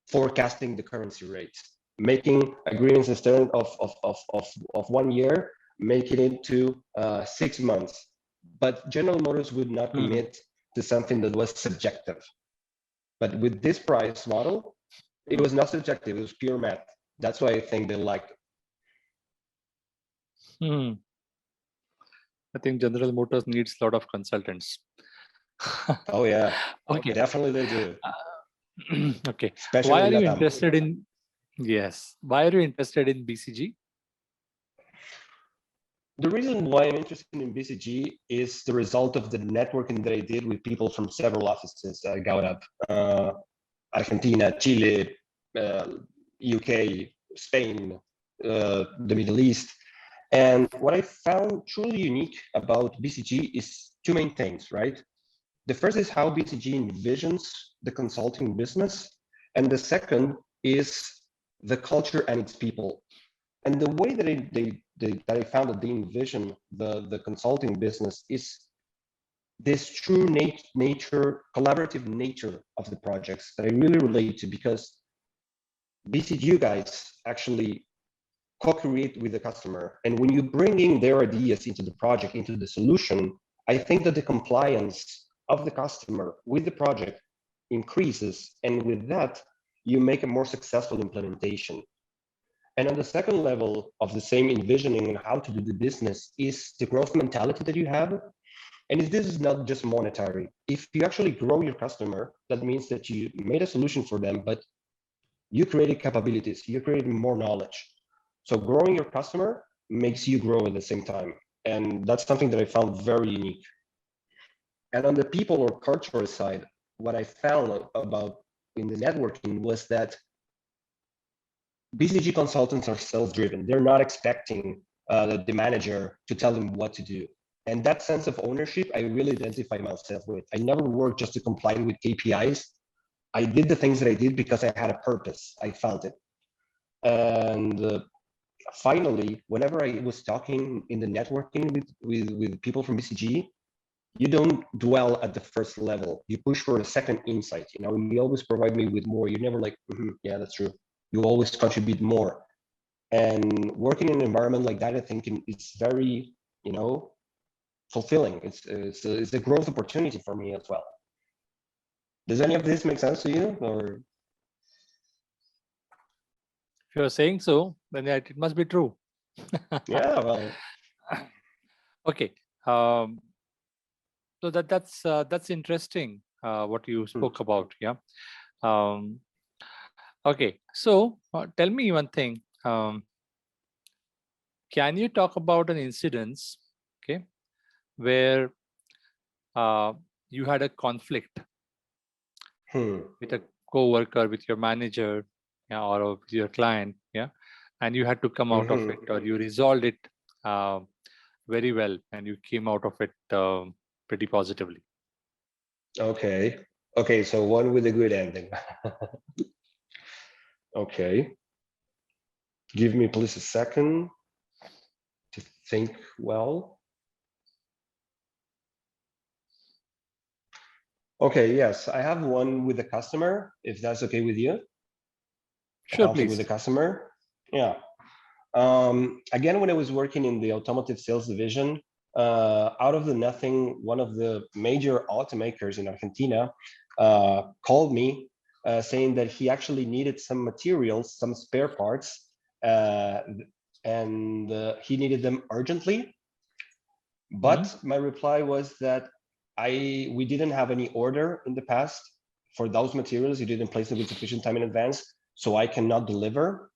S2: forecasting the currency rates, making agreements instead of 1 year, making it to 6 months. But General Motors would not commit to something that was subjective. But with this price model, it was not subjective, it was pure math. That's why I think they liked it.
S5: I think General Motors needs a lot of consultants.
S2: Oh yeah,
S5: okay,
S2: definitely they do.
S5: Okay,
S2: Especially
S5: why are you interested in? Yes, why are you interested in BCG?
S2: The reason why I'm interested in BCG is the result of the networking that I did with people from several offices, Gaurav, Argentina, Chile, UK, Spain, the Middle East. And what I found truly unique about BCG is two main things, right? The first is how BCG envisions the consulting business. And the second is the culture and its people. And the way that I found that they envision the consulting business is this true nature, collaborative nature of the projects that I really relate to, because BCG guys actually co-create with the customer. And when you bring in their ideas into the project, into the solution, I think that the compliance of the customer with the project increases. And with that, you make a more successful implementation. And on the second level of the same envisioning and how to do the business is the growth mentality that you have. And this is not just monetary. If you actually grow your customer, that means that you made a solution for them, but you created capabilities, you created more knowledge. So growing your customer makes you grow at the same time. And that's something that I found very unique. And on the people or cultural side, what I found about in the networking was that BCG consultants are self-driven. They're not expecting the manager to tell them what to do. And that sense of ownership, I really identify myself with. I never worked just to comply with KPIs. I did the things that I did because I had a purpose. I felt it. And finally, whenever I was talking in the networking with people from BCG, you don't dwell at the first level. You push for a second insight. You always provide me with more. You're never like, yeah, that's true. You always contribute more. And working in an environment like that, I think it's very, fulfilling. It's a growth opportunity for me as well. Does any of this make sense to you? Or
S5: if you're saying so, then it must be true.
S2: Yeah, well.
S5: Okay. So that's interesting. What you spoke about. Yeah. Okay. So tell me one thing. Can you talk about an incident, okay, where you had a conflict with a co-worker, with your manager, or with your client, yeah, and you had to come out of it, or you resolved it very well, and you came out of it pretty positively.
S2: Okay. Okay, so one with a good ending. Okay. Give me please a second to think well. Okay, yes, I have one with a customer, if that's okay with you.
S5: Sure,
S2: Conflict
S5: please.
S2: with the customer. Yeah. Again, when I was working in the automotive sales division, out of the nothing, one of the major automakers in Argentina called me saying that he actually needed some materials, some spare parts, and he needed them urgently. But my reply was that we didn't have any order in the past for those materials. You didn't place them with sufficient time in advance, so I cannot deliver.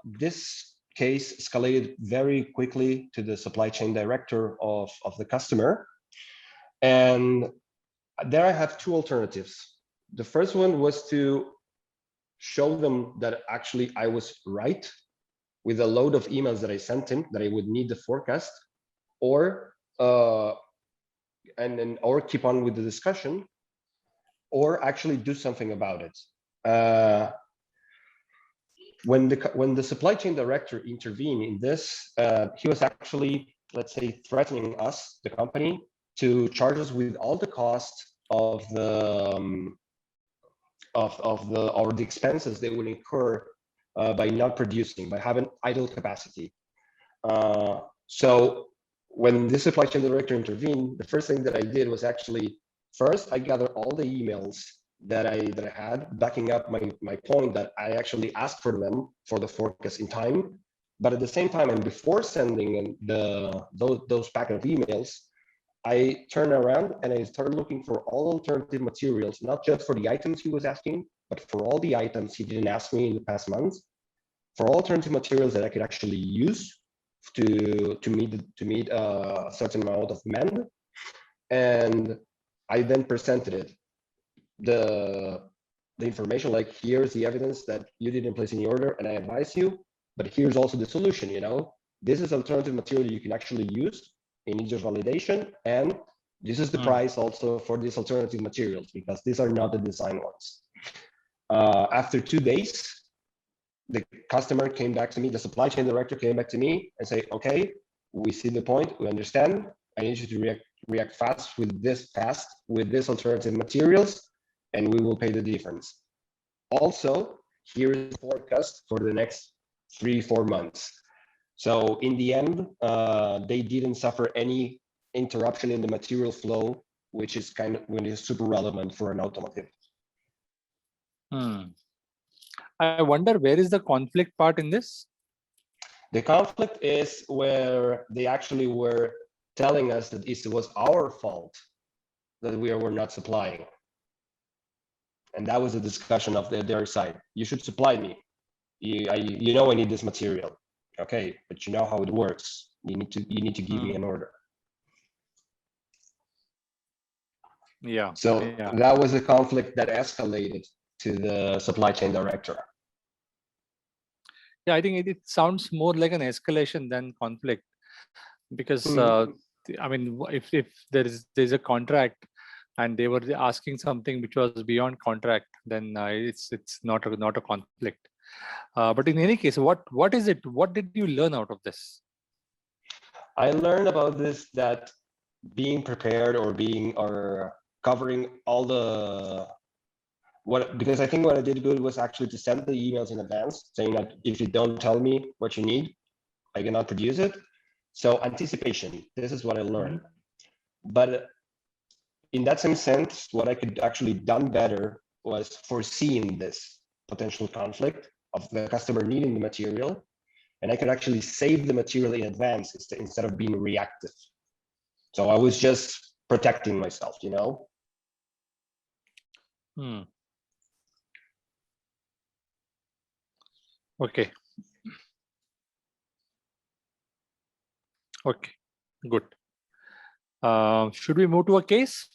S2: This case escalated very quickly to the supply chain director of the customer. And there I have two alternatives. The first one was to show them that actually I was right with a load of emails that I sent him, that I would need the forecast, or keep on with the discussion, or actually do something about it. When the supply chain director intervened in this, he was actually, let's say, threatening us, the company, to charge us with all the costs of the expenses they would incur by not producing, by having idle capacity. So when the supply chain director intervened, the first thing that I did was actually, first I gathered all the emails that I had, backing up my point that I actually asked for them for the forecast in time. But at the same time, and before sending those packet of emails, I turned around and I started looking for all alternative materials, not just for the items he was asking, but for all the items he didn't ask me in the past months, for alternative materials that I could actually use to meet a certain amount of demand. And I then presented it. The information, like, here's the evidence that you didn't place any order and I advise you, but here's also the solution. This is alternative material you can actually use in each validation, and this is the price also for these alternative materials, because these are not the design ones. After 2 days, the customer came back to me, the supply chain director came back to me and say, okay, we see the point, we understand, I need you to react fast with this alternative materials, and we will pay the difference. Also, here is the forecast for the next 3-4 months. So in the end, they didn't suffer any interruption in the material flow, which is super relevant for an automotive.
S5: I wonder, where is the conflict part in this?
S2: The conflict is where they actually were telling us that it was our fault that we were not supplying. And that was a discussion of their side. You should supply me. I need this material. Okay, but you know how it works. You need to give me an order.
S5: Yeah.
S2: So that was a conflict that escalated to the supply chain director.
S5: Yeah, I think it sounds more like an escalation than conflict, because I mean, if there's a contract and they were asking something which was beyond contract, then it's not a conflict. But in any case, what is it? What did you learn out of this?
S2: I learned about this, that being prepared or covering all the because I think what I did good was actually to send the emails in advance saying that if you don't tell me what you need, I cannot produce it. So anticipation, this is what I learned. But in that same sense, what I could actually done better was foreseeing this potential conflict of the customer needing the material, and I could actually save the material in advance instead of being reactive. So I was just protecting myself,
S5: Okay. Okay, good. Should we move to a case?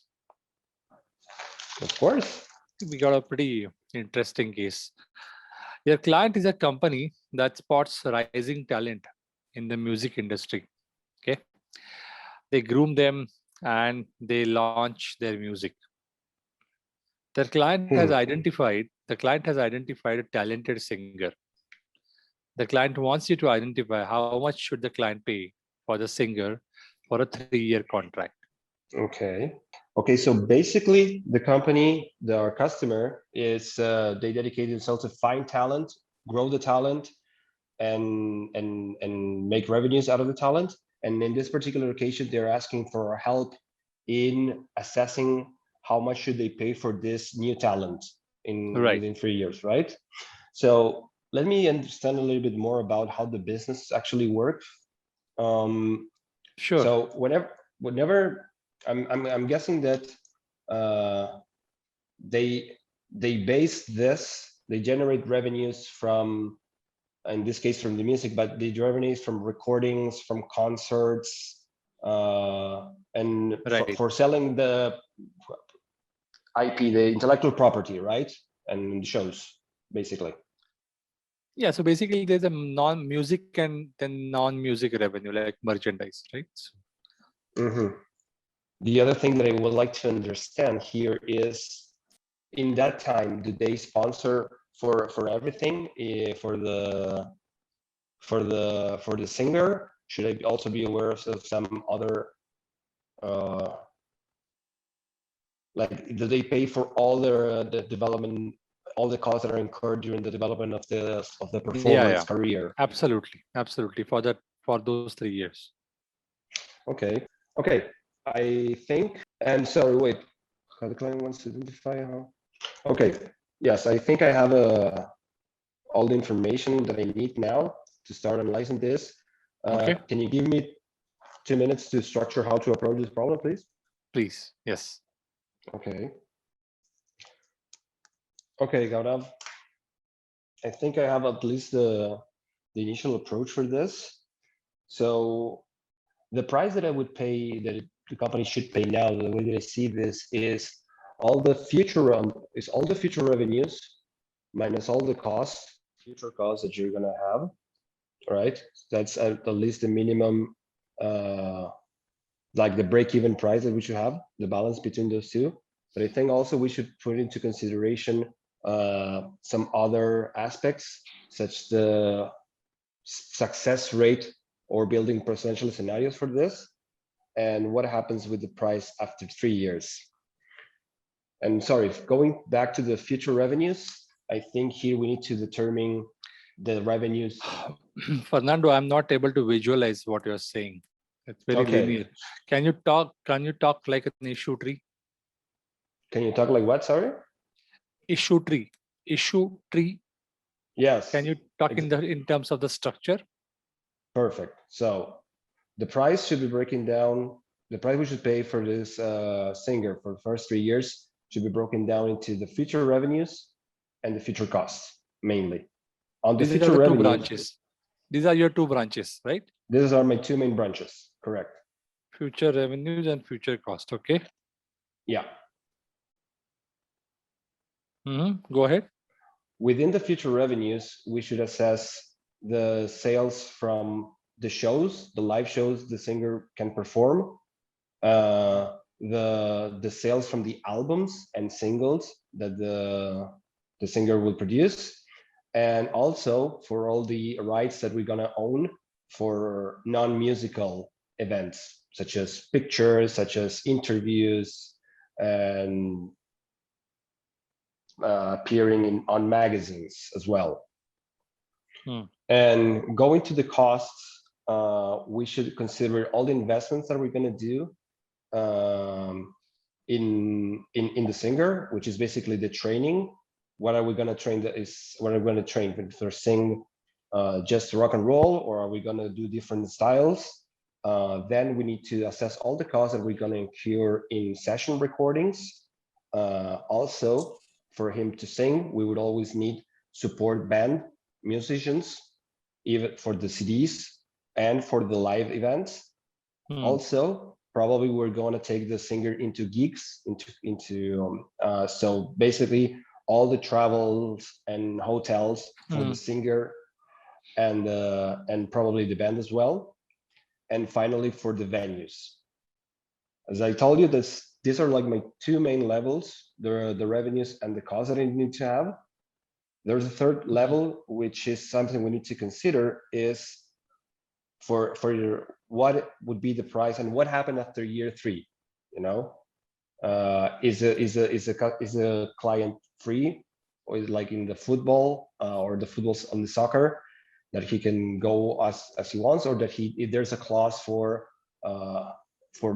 S2: Of course.
S5: We got a pretty interesting case. Your client is a company that spots rising talent in the music industry. Okay, they groom them and they launch their music. The client has identified a talented singer. The client wants you to identify how much should the client pay for the singer for a 3-year contract.
S2: Okay. Okay. So basically, the company, our customer, is they dedicate themselves to find talent, grow the talent, and make revenues out of the talent. And in this particular occasion, they're asking for help in assessing how much should they pay for this new talent within 3 years, right? So let me understand a little bit more about how the business actually works.
S5: Sure.
S2: So whenever I'm guessing that they base this, they generate revenues from, in this case from the music, but the revenues from recordings, from concerts, and for selling the IP, the intellectual property, right? And shows, basically.
S5: Yeah, so basically there's a non-music and then non-music revenue, like merchandise, right?
S2: The other thing that I would like to understand here is, in that time, do they sponsor for everything, for the singer? Should I also be aware of some other, like, do they pay for all the development, all the costs that are incurred during the development of the performance career?
S5: Absolutely, for those 3 years.
S2: Okay. I think, and sorry, wait, how the client wants to identify how. Okay, yes, I think I have all the information that I need now to start analyzing this. Can you give me 2 minutes to structure how to approach this problem, please?
S5: Please, yes.
S2: Okay, Gaurav. I think I have at least the initial approach for this. So the price that I would pay, that the company should pay now, the way that I see this, is all the future revenues minus all the future costs that you're gonna have, right? That's at least the minimum, like the break-even price that we should have, the balance between those two. But I think also we should put into consideration some other aspects, such the success rate or building potential scenarios for this, and what happens with the price after 3 years. And sorry, going back to the future revenues, I think here we need to determine the revenues.
S5: Fernando, I'm not able to visualize what you're saying. It's very linear. Can you talk like an issue tree?
S2: Can you talk like what, sorry?
S5: Issue tree.
S2: Yes.
S5: Can you talk in terms of the structure?
S2: Perfect. So the price should be breaking down, the price we should pay for this singer for the first 3 years should be broken down into the future revenues and the future costs, mainly. On the future revenues,
S5: branches. These are your 2 branches, right?
S2: These are my 2 main branches, correct.
S5: Future revenues and future cost, okay?
S2: Yeah.
S5: Go ahead.
S2: Within the future revenues, we should assess the sales from the shows, the live shows the singer can perform, the sales from the albums and singles that the singer will produce, and also for all the rights that we're gonna own for non-musical events, such as pictures, such as interviews, and appearing on magazines as well. And going to the costs, we should consider all the investments that we're going to do in the singer, which is basically the training. What are we going to train? What are we going to train? If they're sing just rock and roll, or are we going to do different styles? Then we need to assess all the costs that we're going to incur in session recordings. Also, for him to sing, we would always need support band musicians, even for the CDs and for the live events. Also, probably we're going to take the singer into gigs, so basically all the travels and hotels for the singer and probably the band as well. And finally, for the venues. As I told you, these are like my two main levels, the revenues and the costs that I need to have. There's a third level, which is something we need to consider, is for your, what would be the price and what happened after year 3, you know? Is a client free, or is it like in the football or the footballs on the soccer, that he can go as he wants, or that if there's a clause for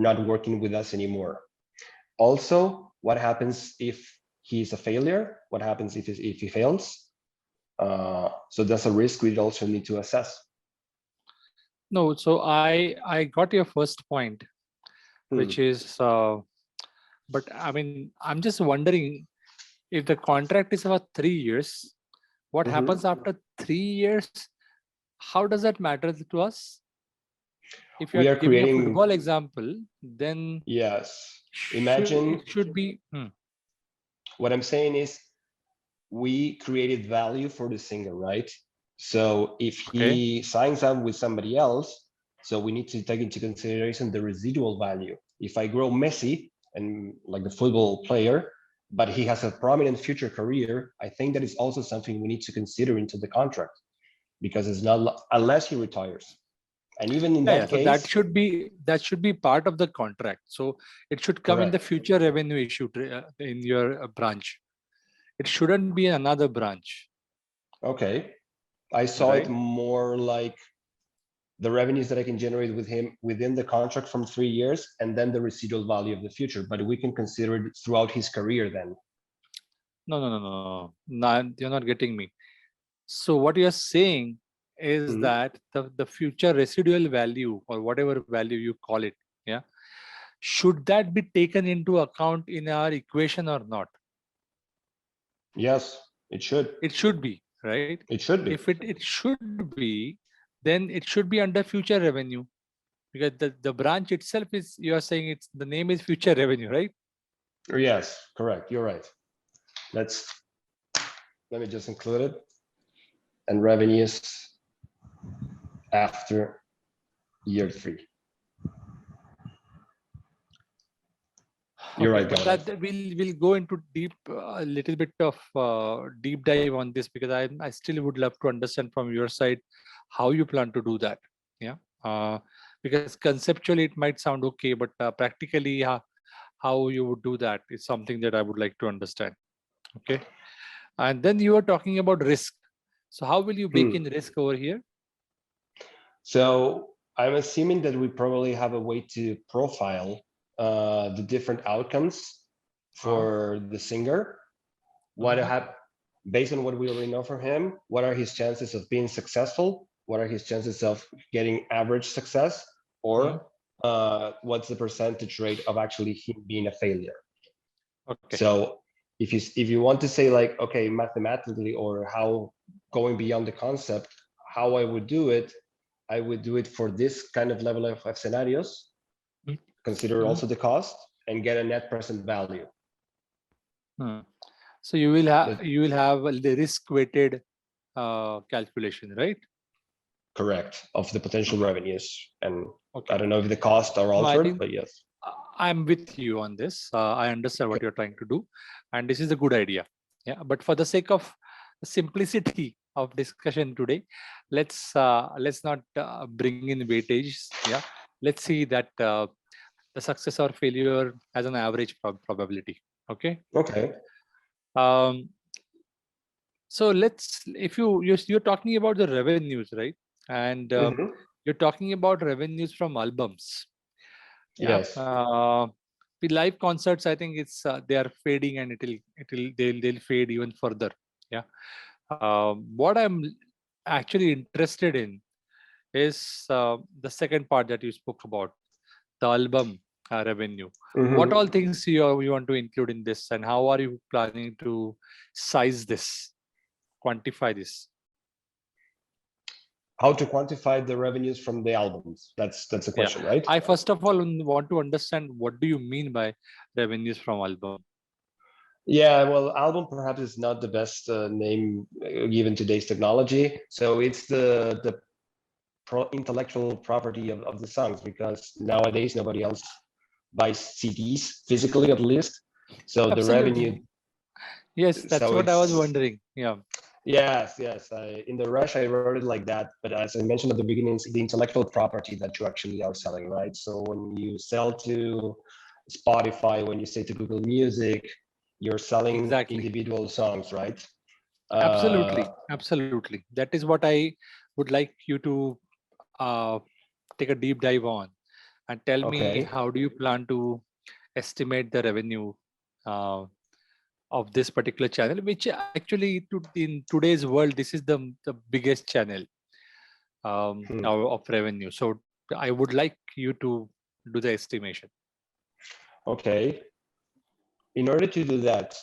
S2: not working with us anymore. Also, what happens if he's a failure? What happens if he fails? So that's a risk we also need to assess.
S5: No, so I got your first point, which is, but I mean, I'm just wondering, if the contract is about 3 years, what happens after 3 years? How does that matter to us? If you are giving a football example, then
S2: yes, imagine
S5: it should be.
S2: What I'm saying is, we created value for the singer, right? So if he signs up with somebody else, so we need to take into consideration the residual value. If I grow Messi and like the football player, but he has a prominent future career, I think that is also something we need to consider into the contract, because it's not, unless he retires. And even in that case,
S5: so that should be part of the contract. So it should come in the future revenue issue in your branch. It shouldn't be another branch.
S2: Okay. I saw it more like the revenues that I can generate with him within the contract from 3 years, and then the residual value of the future. But we can consider it throughout his career then.
S5: No, you're not getting me. So what you're saying is that the future residual value, or whatever value you call it, should that be taken into account in our equation or not?
S2: Yes, it should.
S5: It should be, right?
S2: It should be.
S5: If it should be, then it should be under future revenue, because the branch itself is, you are saying the name is future revenue, right?
S2: Yes, correct. You're right. Let me just include it. And revenues after year 3. You're right, Gaurav.
S5: That we'll go into a little bit of deep dive on this, because I still would love to understand from your side how you plan to do that. Because conceptually it might sound okay, but practically how you would do that is something that I would like to understand. Okay. And then you are talking about risk. So how will you bake in risk over here?
S2: So I'm assuming that we probably have a way to profile the different outcomes for the singer. Based on what we already know from him, what are his chances of being successful? What are his chances of getting average success? Or what's the percentage rate of actually him being a failure? Okay. So if you want to say like, okay, mathematically, or how going beyond the concept, how I would do it for this kind of level of scenarios, consider also the cost, and get a net present value.
S5: So you will have the risk weighted calculation, right?
S2: Correct, of the potential revenues. And I don't know if the costs are altered, but yes.
S5: I'm with you on this. I understand what you're trying to do, and this is a good idea. Yeah, but for the sake of simplicity of discussion today, let's not bring in weightage. Yeah, let's see that the success or failure has an average probability. Okay.
S2: Okay.
S5: So if you're talking about the revenues, right? And you're talking about revenues from albums.
S2: Yes.
S5: The live concerts, I think they are fading, and they'll fade even further. Yeah. What I'm actually interested in is the second part that you spoke about, the album revenue. What all things you want to include in this, and how are you planning to size this, quantify this?
S2: How to quantify the revenues from the albums? That's the question, right?
S5: I first of all want to understand, what do you mean by revenues from album?
S2: Yeah, well, album perhaps is not the best name given today's technology. So it's the intellectual property of the songs, because nowadays nobody else buys CDs physically, at least. So the
S5: Absolutely.
S2: revenue.
S5: Yes, that's
S2: So
S5: what I was wondering. Yeah.
S2: Yes, yes. In the rush, I wrote it like that. But as I mentioned at the beginning, it's the intellectual property that you actually are selling, right? So when you sell to Spotify, when you say to Google Music, you're selling
S5: Exactly.
S2: individual songs, right?
S5: Absolutely. Absolutely. That is what I would like you to take a deep dive on and tell me,
S2: Okay.
S5: how do you plan to estimate the revenue uh, of this particular channel, which actually in today's world, this is the biggest channel of revenue. So I would like you to do the estimation.
S2: Okay. In order to do that,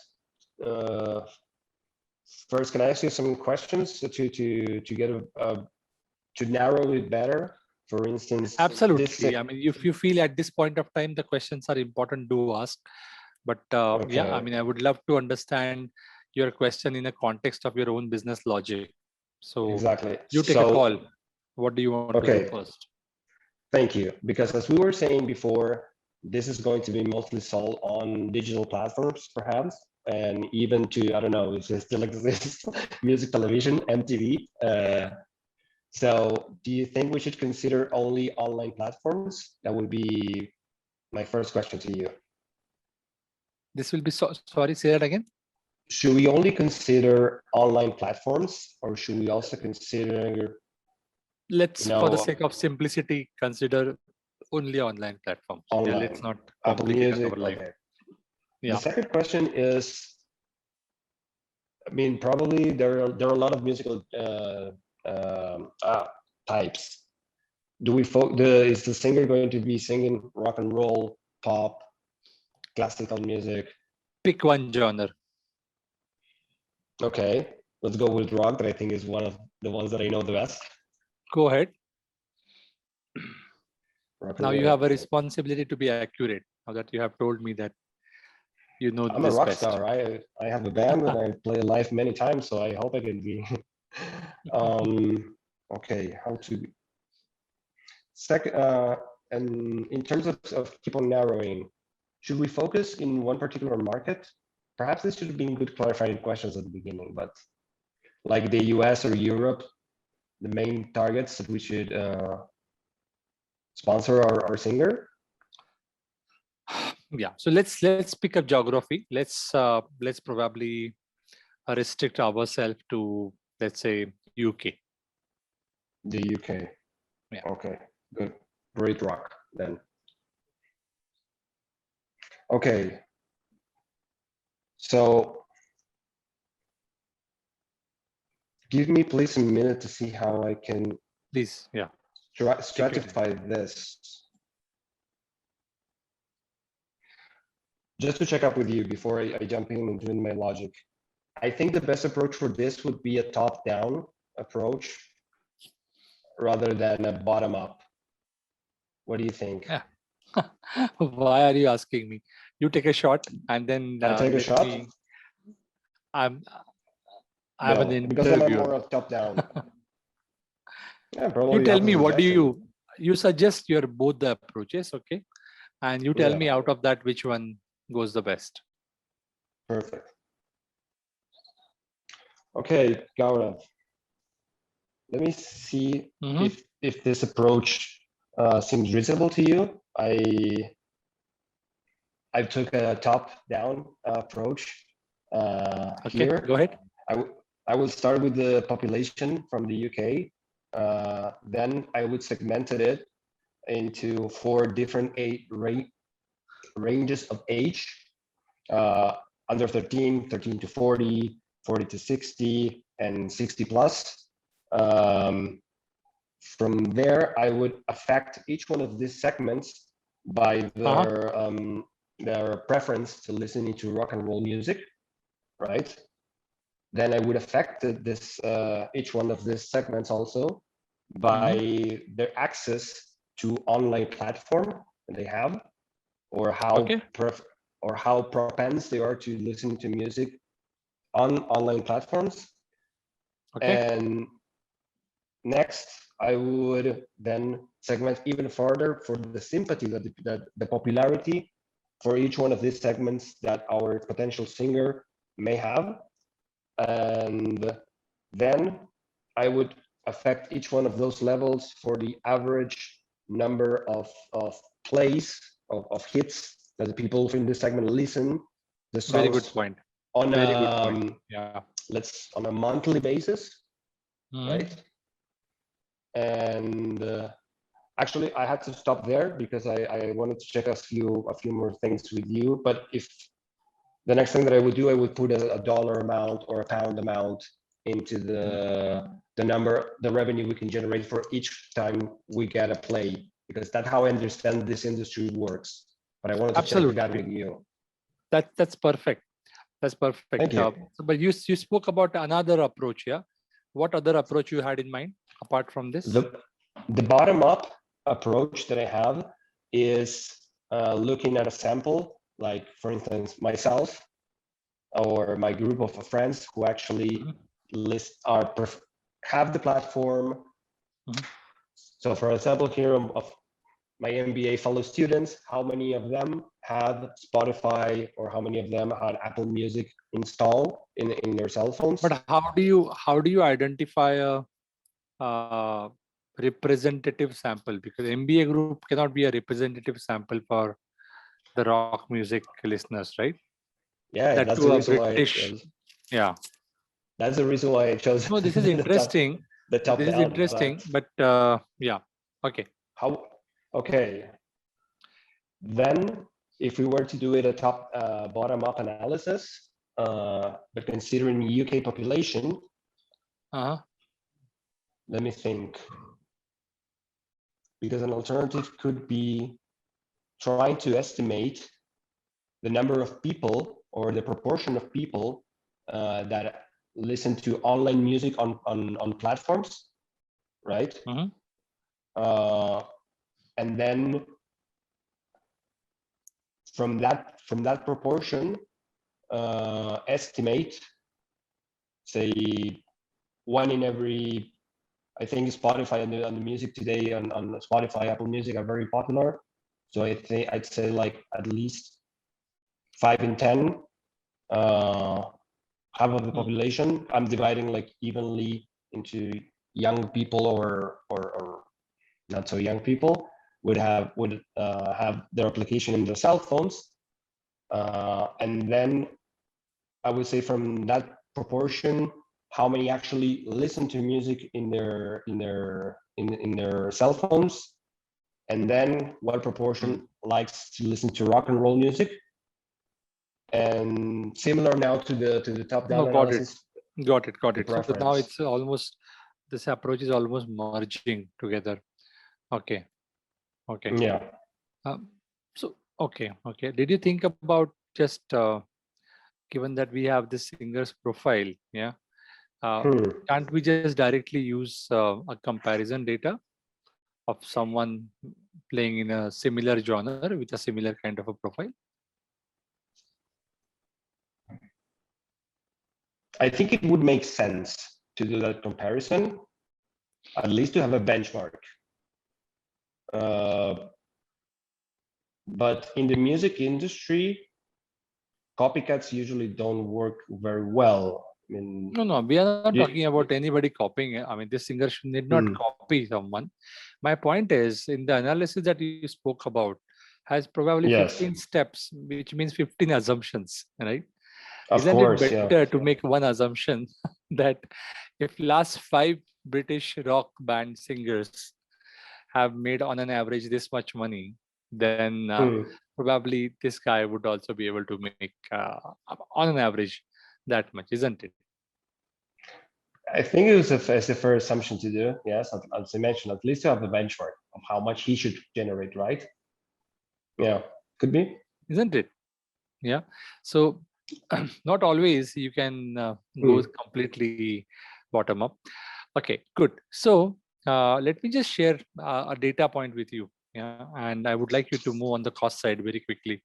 S2: first, can I ask you some questions to get to narrow it better? For instance,
S5: Absolutely. I mean, if you feel at this point of time the questions are important, do ask. But yeah, I mean, I would love to understand your question in a context of your own business logic. So
S2: exactly.
S5: you take a call. What do you want to do first?
S2: Thank you. Because as we were saying before, this is going to be mostly sold on digital platforms, perhaps, and even to, I don't know, if it still exists, music television, MTV. So do you think we should consider only online platforms? That would be my first question to you.
S5: This will be, sorry, say that again.
S2: Should we only consider online platforms, or should we also consider,
S5: let's, for the sake of simplicity, consider only online platforms.
S2: Online.
S5: Yeah, let's not
S2: Apple
S5: complicate
S2: Music,
S5: our life.
S2: okay.
S5: Yeah.
S2: The second question is, I mean, probably there are a lot of musical types. Do we is the singer going to be singing rock and roll, pop, classical music?
S5: Pick one genre.
S2: Okay, let's go with rock, that I think is one of the ones that I know the best.
S5: Go ahead. Now
S2: roll.
S5: You have a responsibility to be accurate. Now that you have told me that you know
S2: I'm
S5: this
S2: a rock
S5: best.
S2: star. I have a band and I play live many times, so I hope I can be. Okay, how to. Second, and in terms of keep on narrowing, should we focus in one particular market? Perhaps this should have been good clarifying questions at the beginning, but like the US or Europe, the main targets that we should sponsor our singer?
S5: Yeah, so let's pick up geography. Let's probably restrict ourselves to, let's say, UK.
S2: The UK.
S5: Yeah.
S2: Okay, good. Great rock then. Okay. So give me please a minute to see how I can
S5: please, yeah,
S2: stratify this. Just to check up with you before I jump in and doing my logic. I think the best approach for this would be a top-down approach rather than a bottom-up. What do you think?
S5: Yeah. Why are you asking me? You take a shot and then
S2: I take a shot.
S5: I'm
S2: no,
S5: an interviewer.
S2: Because I'm more of top-down. Yeah,
S5: you tell me, what do you suggest your both the approaches, okay? And you tell me out of that which one goes the best.
S2: Perfect. Okay, Gaurav. Let me see if this approach seems reasonable to you. I took a top-down approach here.
S5: Go ahead.
S2: I will start with the population from the UK. Then I would segment it into 4 different ranges of age. Under 13, 13 to 40, 40 to 60, and 60 plus. From there, I would affect each one of these segments by their preference to listening to rock and roll music, right? Then I would affect this each one of these segments also by their access to online platform that they have, or how or how propense they are to listen to music on online platforms.
S5: Okay.
S2: And next, I would then segment even further for the sympathy, the popularity for each one of these segments that our potential singer may have. And then I would affect each one of those levels for the average number of plays, of hits that the people in this segment listen. The songs
S5: Very good point.
S2: on
S5: Very good point. Yeah.
S2: on a monthly basis,
S5: Mhm.
S2: right? And actually, I had to stop there because I wanted to check a few more things with you. But if the next thing that I would do, I would put a dollar amount or a pound amount into the revenue we can generate for each time we get a play, because that's how I understand this industry works. But I wanted to check that with you.
S5: That's perfect. That's perfect.
S2: Thank you.
S5: But you spoke about another approach, yeah? What other approach you had in mind apart from this?
S2: The bottom-up approach that I have is looking at a sample, like for instance, myself or my group of friends who actually have the platform. So for example, here of my MBA fellow students, how many of them had Spotify or how many of them had Apple Music installed in their cell phones?
S5: But how do you identify a representative sample? Because MBA group cannot be a representative sample for the rock music listeners, right?
S2: Yeah, that's the reason why.
S5: Yeah,
S2: that's the reason why I chose.
S5: No, this is interesting.
S2: the top
S5: this is
S2: down,
S5: interesting, but yeah, okay.
S2: Okay. Then, if we were to do it a bottom-up analysis, but considering UK population, let me think. Because an alternative could be trying to estimate the number of people or the proportion of people that listen to online music on platforms, right? And then from that proportion, estimate, say, one in every. I think Spotify and the music today on Spotify, Apple Music are very popular. So I think I'd say like at least 5 in 10, half of the population. I'm dividing like evenly into young people or not so young people would have their application in their cell phones, and then I would say from that proportion, how many actually listen to music in their cell phones, and then what proportion likes to listen to rock and roll music. And similar now to the top-down analysis.
S5: Got it. So now it's almost, this approach is almost merging together. Okay.
S2: Yeah.
S5: So okay. Did you think about just given that we have this singer's profile, yeah? Can't we just directly use a comparison data of someone playing in a similar genre with a similar kind of a profile?
S2: I think it would make sense to do that comparison, at least to have a benchmark. But in the music industry, copycats usually don't work very well. I mean,
S5: no, we are not talking about anybody copying. I mean, this singer need not copy someone. My point is, in the analysis that you spoke about, has probably 15 steps, which means 15 assumptions, right? Isn't it better to make one assumption that if last 5 British rock band singers have made on an average this much money, then probably this guy would also be able to make on an average that much, isn't it?
S2: I think it was a fair assumption to do. Yes, as I mentioned, at least to have a benchmark of how much he should generate, right? Yeah, could be.
S5: Isn't it? Yeah. So not always you can go completely bottom up. Okay, good. So let me just share a data point with you. Yeah, and I would like you to move on the cost side very quickly.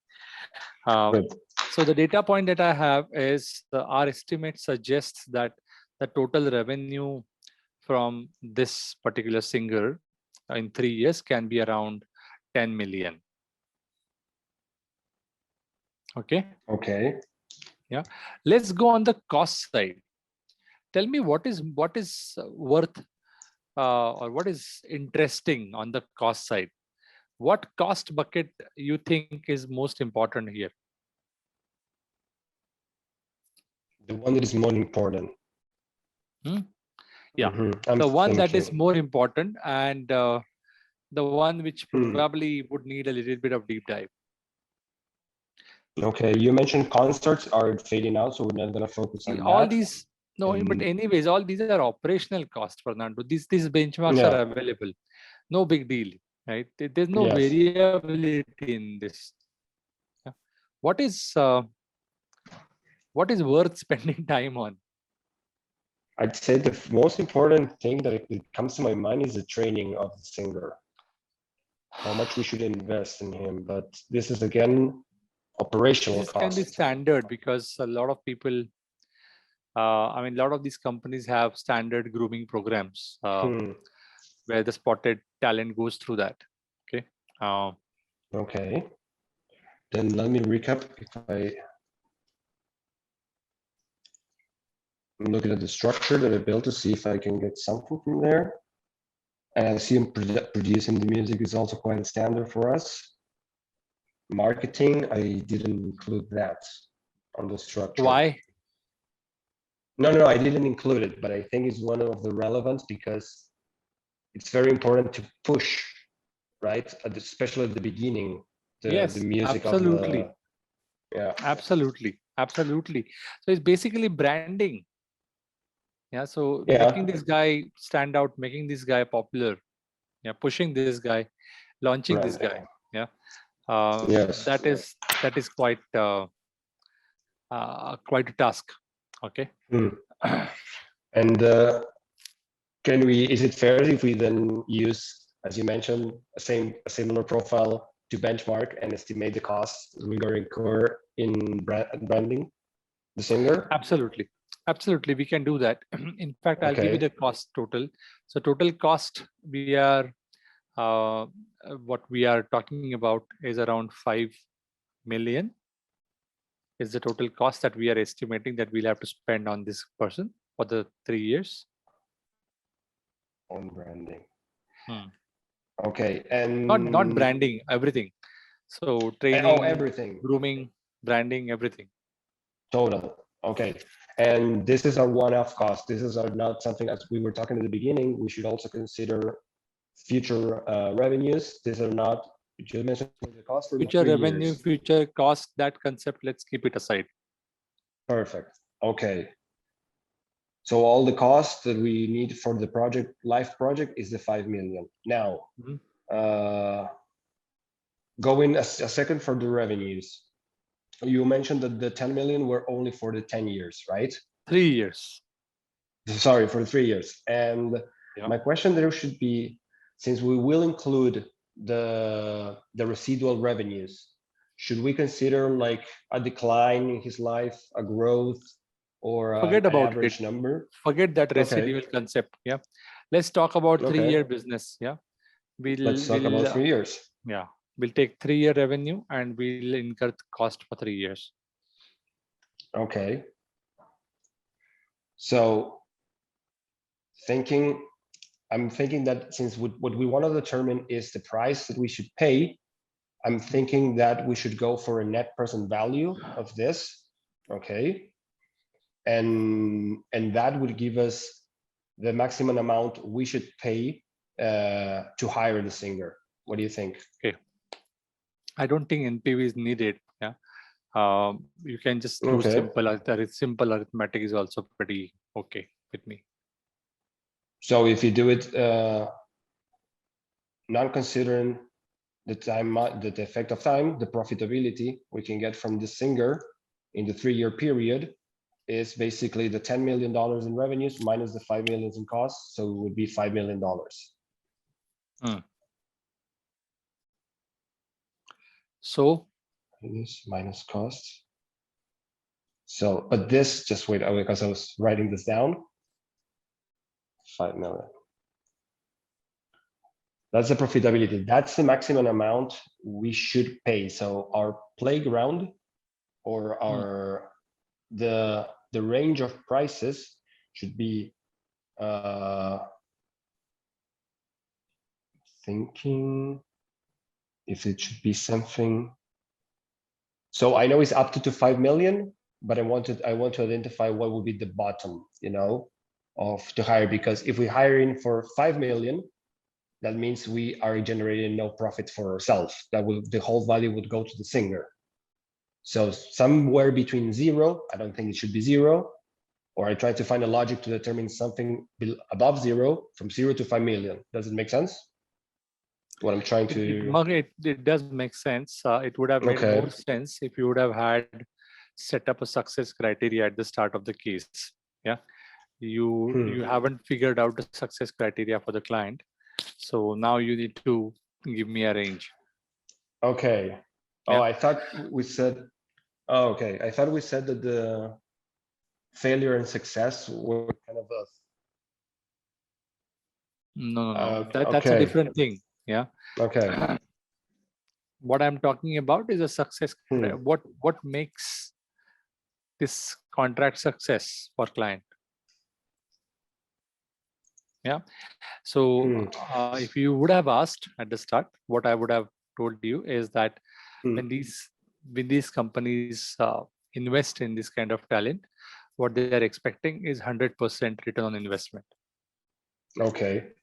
S2: Good.
S5: So the data point that I have is our estimate suggests that the total revenue from this particular singer in 3 years can be around 10 million. Okay.
S2: Okay.
S5: Yeah. Let's go on the cost side. Tell me what is worth or what is interesting on the cost side. What cost bucket you think is most important here?
S2: The one that is more important.
S5: Yeah,
S2: I'm
S5: the one that is
S2: thinking.
S5: more important and the one which probably would need a little bit of deep dive.
S2: Okay, you mentioned concerts are fading out, so we're not going to focus on
S5: All
S2: that.
S5: these, no, but anyways, all these are operational costs, Fernando. These benchmarks are available. No big deal, right? There's no variability in this. Yeah. What is worth spending time on?
S2: I'd say the most important thing that it comes to my mind is the training of the singer. How much we should invest in him, but this is again operational
S5: this
S2: cost.
S5: Can be standard because a lot of people, I mean, a lot of these companies have standard grooming programs where the spotted talent goes through that. Okay.
S2: Okay. Then let me recap. I'm looking at the structure that I built to see if I can get something from there. And I see him producing the music is also quite standard for us. Marketing, I didn't include that on the structure.
S5: Why?
S2: No, I didn't include it, but I think it's one of the relevance because it's very important to push, right? Especially at the beginning, the music
S5: absolutely.
S2: of the,
S5: Absolutely. So it's basically branding. Yeah, so making this guy stand out, making this guy popular, yeah, pushing this guy, launching this guy, yeah. That is quite quite a task. Okay.
S2: And is it fair if we then use, as you mentioned, a similar profile to benchmark and estimate the costs we're going to incur in branding the singer?
S5: Absolutely, we can do that. In fact, I'll give you the cost total. So total cost, we are what we are talking about is around 5 million is the total cost that we are estimating that we'll have to spend on this person for the 3 years.
S2: On branding. Okay, and
S5: not branding, everything. So training,
S2: everything,
S5: grooming, branding, everything.
S2: Total. Okay, and this is a one-off cost. This is not something, as we were talking at the beginning, we should also consider future revenues. These are not, you mentioned the cost for
S5: future revenue, future cost, that concept, let's keep it aside.
S2: Perfect. Okay. So all the costs that we need for the project, live project, is the 5 million. Now, going a second for the revenues. You mentioned that the 10 million were only for the 10 years, right?
S5: 3 years.
S2: Sorry, for the 3 years. And my question there should be, since we will include the residual revenues, should we consider like a decline in his life, a growth, or
S5: forget
S2: an
S5: about
S2: average
S5: it.
S2: number?
S5: Forget that residual concept. Yeah, let's talk about 3-year business. Yeah,
S2: let's talk about 3 years.
S5: Yeah, we'll take 3-year revenue and we'll incur cost for 3 years.
S2: Okay. So I'm thinking that since what we want to determine is the price that we should pay, I'm thinking that we should go for a net present value of this. Okay. And that would give us the maximum amount we should pay to hire the singer. What do you think?
S5: Okay. I don't think NPV is needed. Yeah. You can just do simple arithmetic is also pretty okay with me.
S2: So if you do it not considering the time, the effect of time, the profitability we can get from the singer in the 3-year period is basically the $10 million in revenues minus the 5 million in costs. So it would be $5 million.
S5: So
S2: this minus cost. So, but this, just wait, because I was writing this down. 5 million. That's the profitability. That's the maximum amount we should pay. So our playground or our the range of prices should be thinking if it should be something. So I know it's up to 5 million, but I want to identify what would be the bottom, you know, of to hire, because if we hire in for 5 million, that means we are generating no profit for ourselves. That will, the whole value would go to the singer. So somewhere between 0, I don't think it should be 0, or I try to find a logic to determine something above 0, from 0 to 5 million. Does it make sense? What I'm trying to...
S5: It does make sense. It would have made more sense if you would have had set up a success criteria at the start of the case. Yeah, you haven't figured out the success criteria for the client. So now you need to give me a range.
S2: Okay. Oh, I thought we said, oh, okay. I thought we said that the failure and success were kind of a...
S5: No. That's a different thing. Yeah.
S2: Okay.
S5: What I'm talking about is a success. What makes this contract success for client? Yeah. So if you would have asked at the start, what I would have told you is that when these companies invest in this kind of talent, what they are expecting is 100% return on investment.
S2: Okay.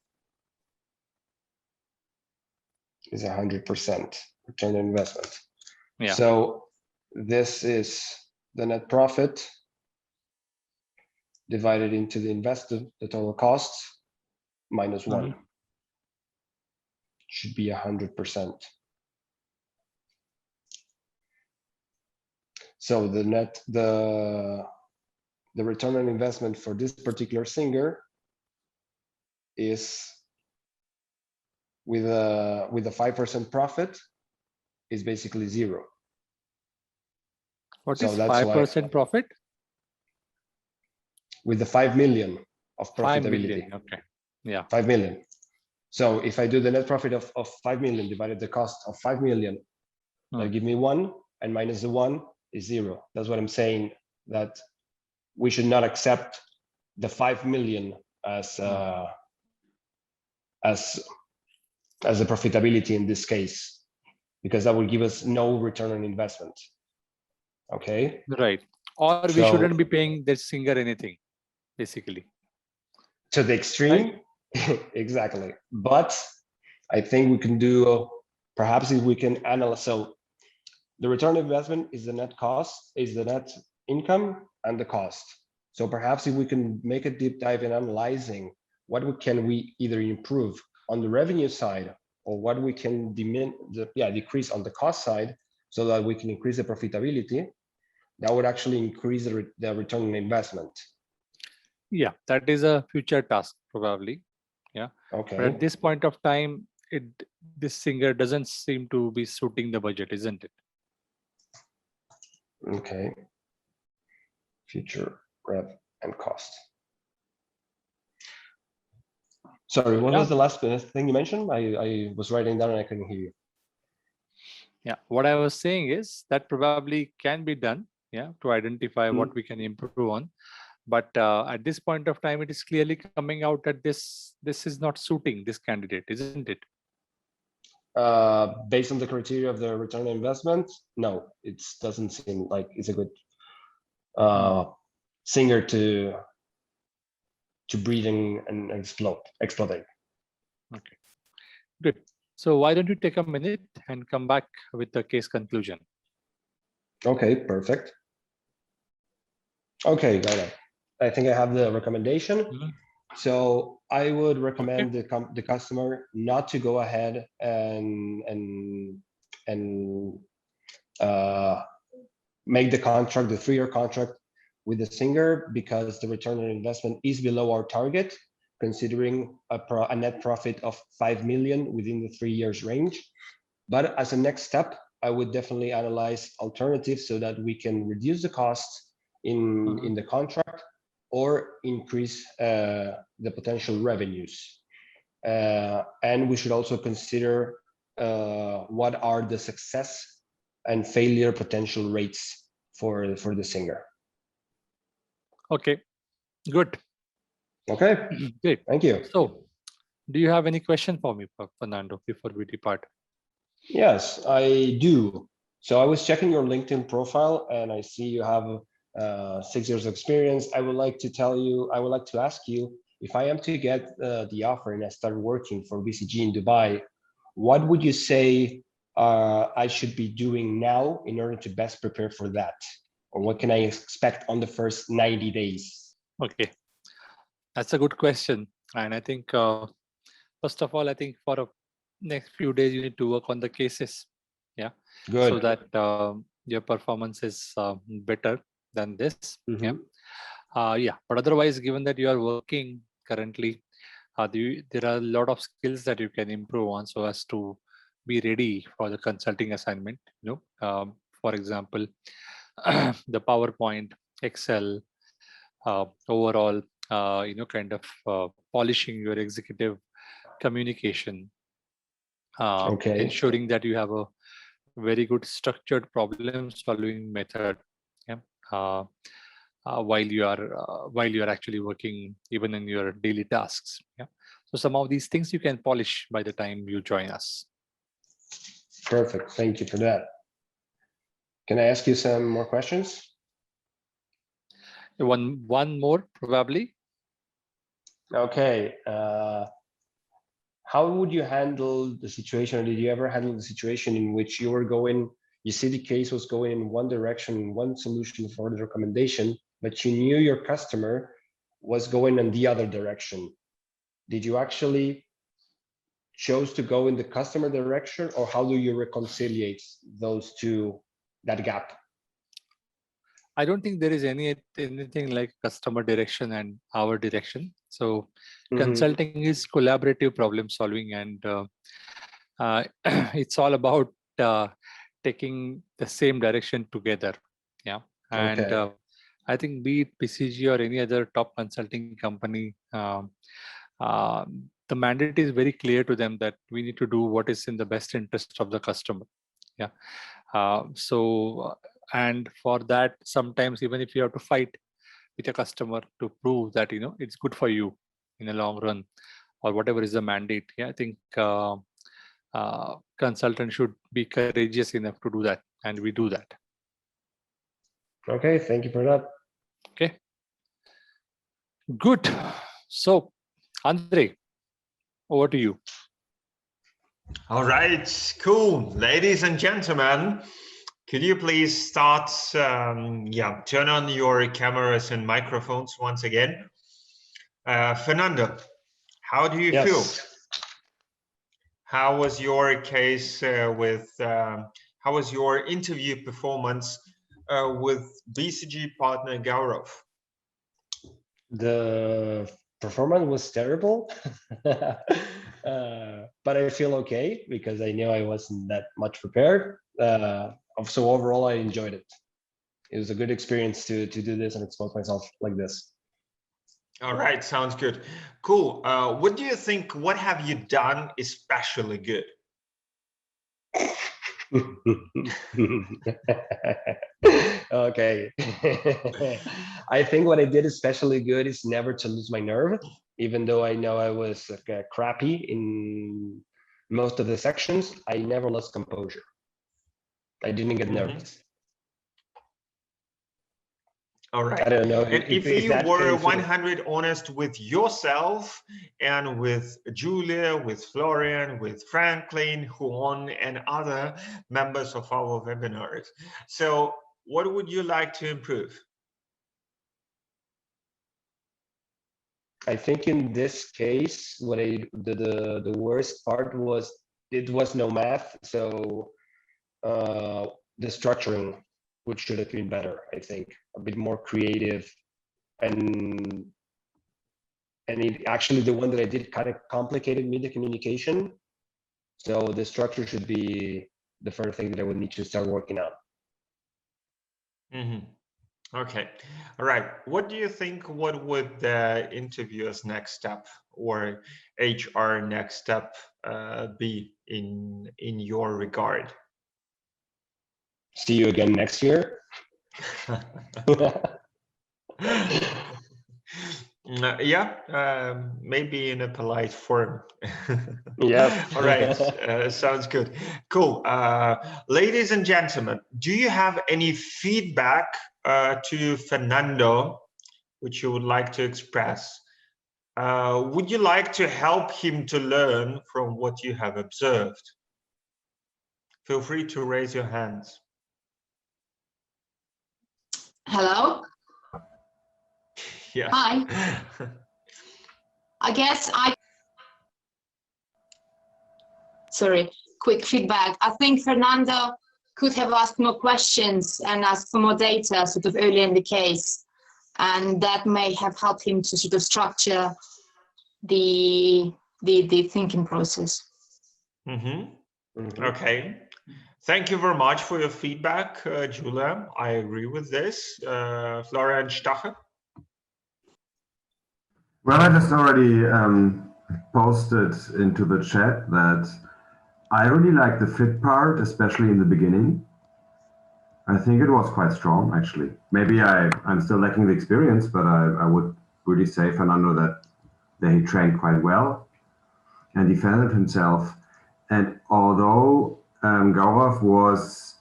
S2: Is 100% return on investment.
S5: Yeah.
S2: So this is the net profit divided into the invested, the total costs, minus 1. Should be 100%. So the net, the return on investment for this particular singer is with a 5% profit is basically 0.
S5: What is 5% profit?
S2: With the 5 million of profitability.
S5: 5 million. Okay. Yeah.
S2: 5 million. So if I do the net profit of 5 million divided the cost of 5 million, that'll give me 1, and minus the 1 is 0. That's what I'm saying, that we should not accept the 5 million as a profitability in this case, because that will give us no return on investment. Okay.
S5: Right. Or we shouldn't be paying the singer anything, basically.
S2: To the extreme, right? Exactly. But I think we can do, perhaps if we can analyze, so the return on investment is the net cost, is the net income and the cost. So perhaps if we can make a deep dive in analyzing what can we either improve on the revenue side, or what we can decrease on the cost side, so that we can increase the profitability, that would actually increase the return on investment.
S5: Yeah, that is a future task probably. Yeah.
S2: Okay.
S5: But at this point of time, this singer doesn't seem to be suiting the budget, isn't it?
S2: Okay. Future rev and cost. Sorry, what was the last thing you mentioned? I was writing down and I couldn't hear you.
S5: Yeah, what I was saying is that probably can be done, yeah, to identify what we can improve on. But at this point of time, it is clearly coming out that this is not suiting this candidate, isn't it?
S2: Based on the criteria of the return on investment, no, it doesn't seem like it's a good singer to breathe and exploding.
S5: Okay, good. So why don't you take a minute and come back with the case conclusion?
S2: Okay, perfect. Okay, Gaurav. I think I have the recommendation. So I would recommend the customer not to go ahead and make the contract, the 3-year contract with the singer, because the return on investment is below our target, considering a net profit of 5 million within the 3 years range. But as a next step, I would definitely analyze alternatives so that we can reduce the cost in the contract or increase the potential revenues. And we should also consider what are the success and failure potential rates for the singer.
S5: Okay, good.
S2: Okay,
S5: Great.
S2: Thank you.
S5: So, do you have any question for me, Fernando, before we depart?
S2: Yes, I do. So I was checking your LinkedIn profile and I see you have 6 years of experience. I would like to ask you, if I am to get the offer and I start working for BCG in Dubai, what would you say I should be doing now in order to best prepare for that? Or what can I expect on the first 90 days?
S5: Okay, that's a good question. And I think, first of all, I think for the next few days, you need to work on the cases. Yeah.
S2: Good.
S5: So that your performance is better than this.
S2: Mm-hmm.
S5: Yeah. But otherwise, given that you are working currently, there are a lot of skills that you can improve on so as to be ready for the consulting assignment. For example, the PowerPoint, Excel, overall, kind of polishing your executive communication,
S2: Okay.
S5: ensuring that you have a very good structured problem solving method. Yeah. While you are actually working even in your daily tasks. Yeah. So some of these things you can polish by the time you join us.
S2: Perfect. Thank you for that. Can I ask you some more questions?
S5: One more probably.
S2: Okay. How would you handle the situation? Or did you ever handle the situation in which you see the case was going in one direction, one solution for the recommendation, but you knew your customer was going in the other direction? Did you actually chose to go in the customer direction, or how do you reconciliate that gap?
S5: I don't think there is anything like customer direction and our direction. So consulting is collaborative problem solving, and it's all about taking the same direction together. Yeah. And
S2: Okay.
S5: I think be it BCG or any other top consulting company, the mandate is very clear to them that we need to do what is in the best interest of the customer. Yeah. And for that, sometimes even if you have to fight with a customer to prove that it's good for you in the long run, or whatever is the mandate, yeah, I think consultants should be courageous enough to do that, and we do that.
S2: Okay, thank you for that.
S5: Okay, good. So, Andre, over to you.
S3: All right, cool. Ladies and gentlemen, could you please start, turn on your cameras and microphones once again. Fernando, how do you feel? How was your case how was your interview performance with BCG partner Gaurav?
S2: The performance was terrible, but I feel okay because I knew I wasn't that much prepared. So overall, I enjoyed it. It was a good experience to do this and expose myself like this.
S3: All right, sounds good. Cool. What do you think? What have you done especially good?
S2: Okay. I think what I did especially good is never to lose my nerve, even though I know I was crappy in most of the sections. I never lost composure. I didn't get nervous.
S3: All right.
S2: I don't know.
S3: And if you were 100 honest with yourself and with Julia, with Florian, with Franklin, Juan, and other members of our webinars, so what would you like to improve?
S2: I think in this case, the worst part was it was no math, so the structuring, which should have been better. I think a bit more creative, and it actually the one that I did kind of complicated me the communication. So the structure should be the first thing that I would need to start working on.
S3: Okay, all right. What do you think? What would the interviewer's next step or HR next step be in your regard?
S2: See you again next year.
S3: Yeah, maybe in a polite form.
S2: Yeah.
S3: All right, sounds good. Cool. Ladies and gentlemen, do you have any feedback to Fernando which you would like to express? Would you like to help him to learn from what you have observed? Feel free to raise your hands.
S8: Hello.
S3: Yes.
S8: Hi. I guess sorry, quick feedback. I think Fernando could have asked more questions and asked for more data sort of early in the case. And that may have helped him to sort of structure the thinking process.
S3: Okay. Thank you very much for your feedback, Julia. I agree with this. Florian Stache?
S9: Well, I just already posted into the chat that I really like the fit part, especially in the beginning. I think it was quite strong, actually. Maybe I'm still lacking the experience, but I would really say, Fernando, that he trained quite well and defended himself. And although Gaurav was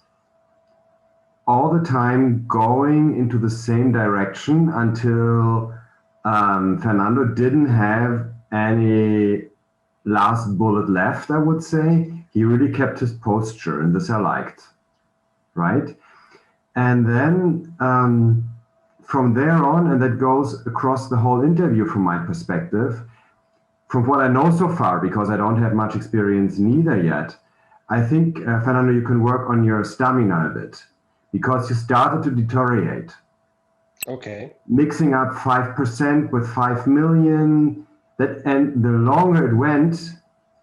S9: all the time going into the same direction until Fernando didn't have any last bullet left, I would say. He really kept his posture, and this I liked, right? And then from there on, and that goes across the whole interview from my perspective, from what I know so far, because I don't have much experience neither yet, I think, Fernando, you can work on your stamina a bit, because you started to deteriorate.
S2: Okay.
S9: Mixing up 5% with 5 million, and the longer it went,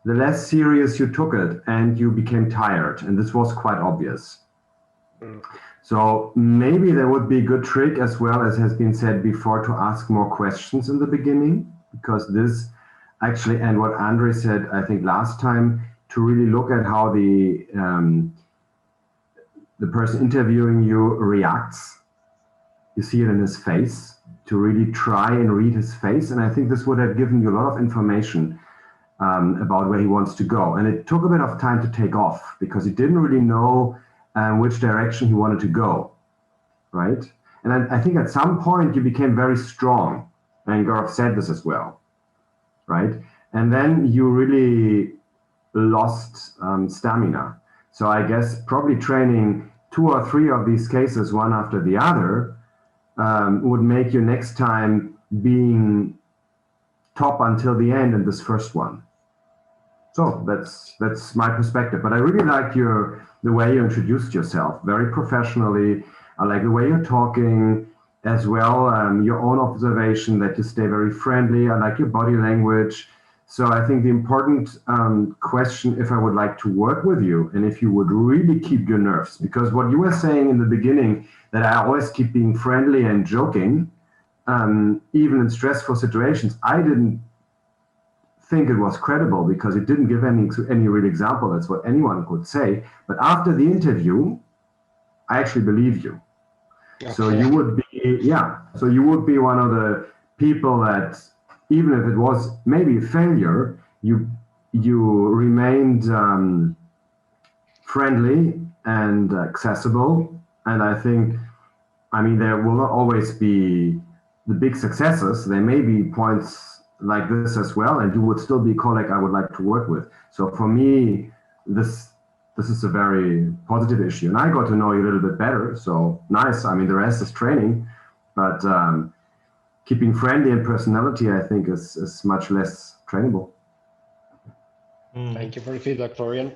S9: the less serious you took it, and you became tired, and this was quite obvious. So maybe there would be a good trick, as well as has been said before, to ask more questions in the beginning, because this actually, and what Andre said, I think last time, to really look at how the person interviewing you reacts. You see it in his face, to really try and read his face. And I think this would have given you a lot of information about where he wants to go. And it took a bit of time to take off, because he didn't really know which direction he wanted to go, right? And I think at some point you became very strong, and Gaurav said this as well, right? And then you really lost stamina. So I guess probably training 2 or 3 of these cases, one after the other, would make you next time being top until the end in this first one. So that's my perspective. But I really like the way you introduced yourself, very professionally. I like the way you're talking as well, your own observation that you stay very friendly. I like your body language. So I think the important question, if I would like to work with you, and if you would really keep your nerves, because what you were saying in the beginning, that I always keep being friendly and joking, even in stressful situations, I didn't think it was credible, because it didn't give any real example. That's what anyone could say. But after the interview, I actually believe you. Okay. So you would be, so you would be one of the people that, even if it was maybe a failure, you remained friendly and accessible. And I think, I mean, there will not always be the big successes. There may be points like this as well, and you would still be a colleague I would like to work with. So for me, this is a very positive issue. And I got to know you a little bit better, so nice. I mean, the rest is training, but keeping friendly and personality, I think, is much less trainable.
S2: Thank you for the feedback, Florian.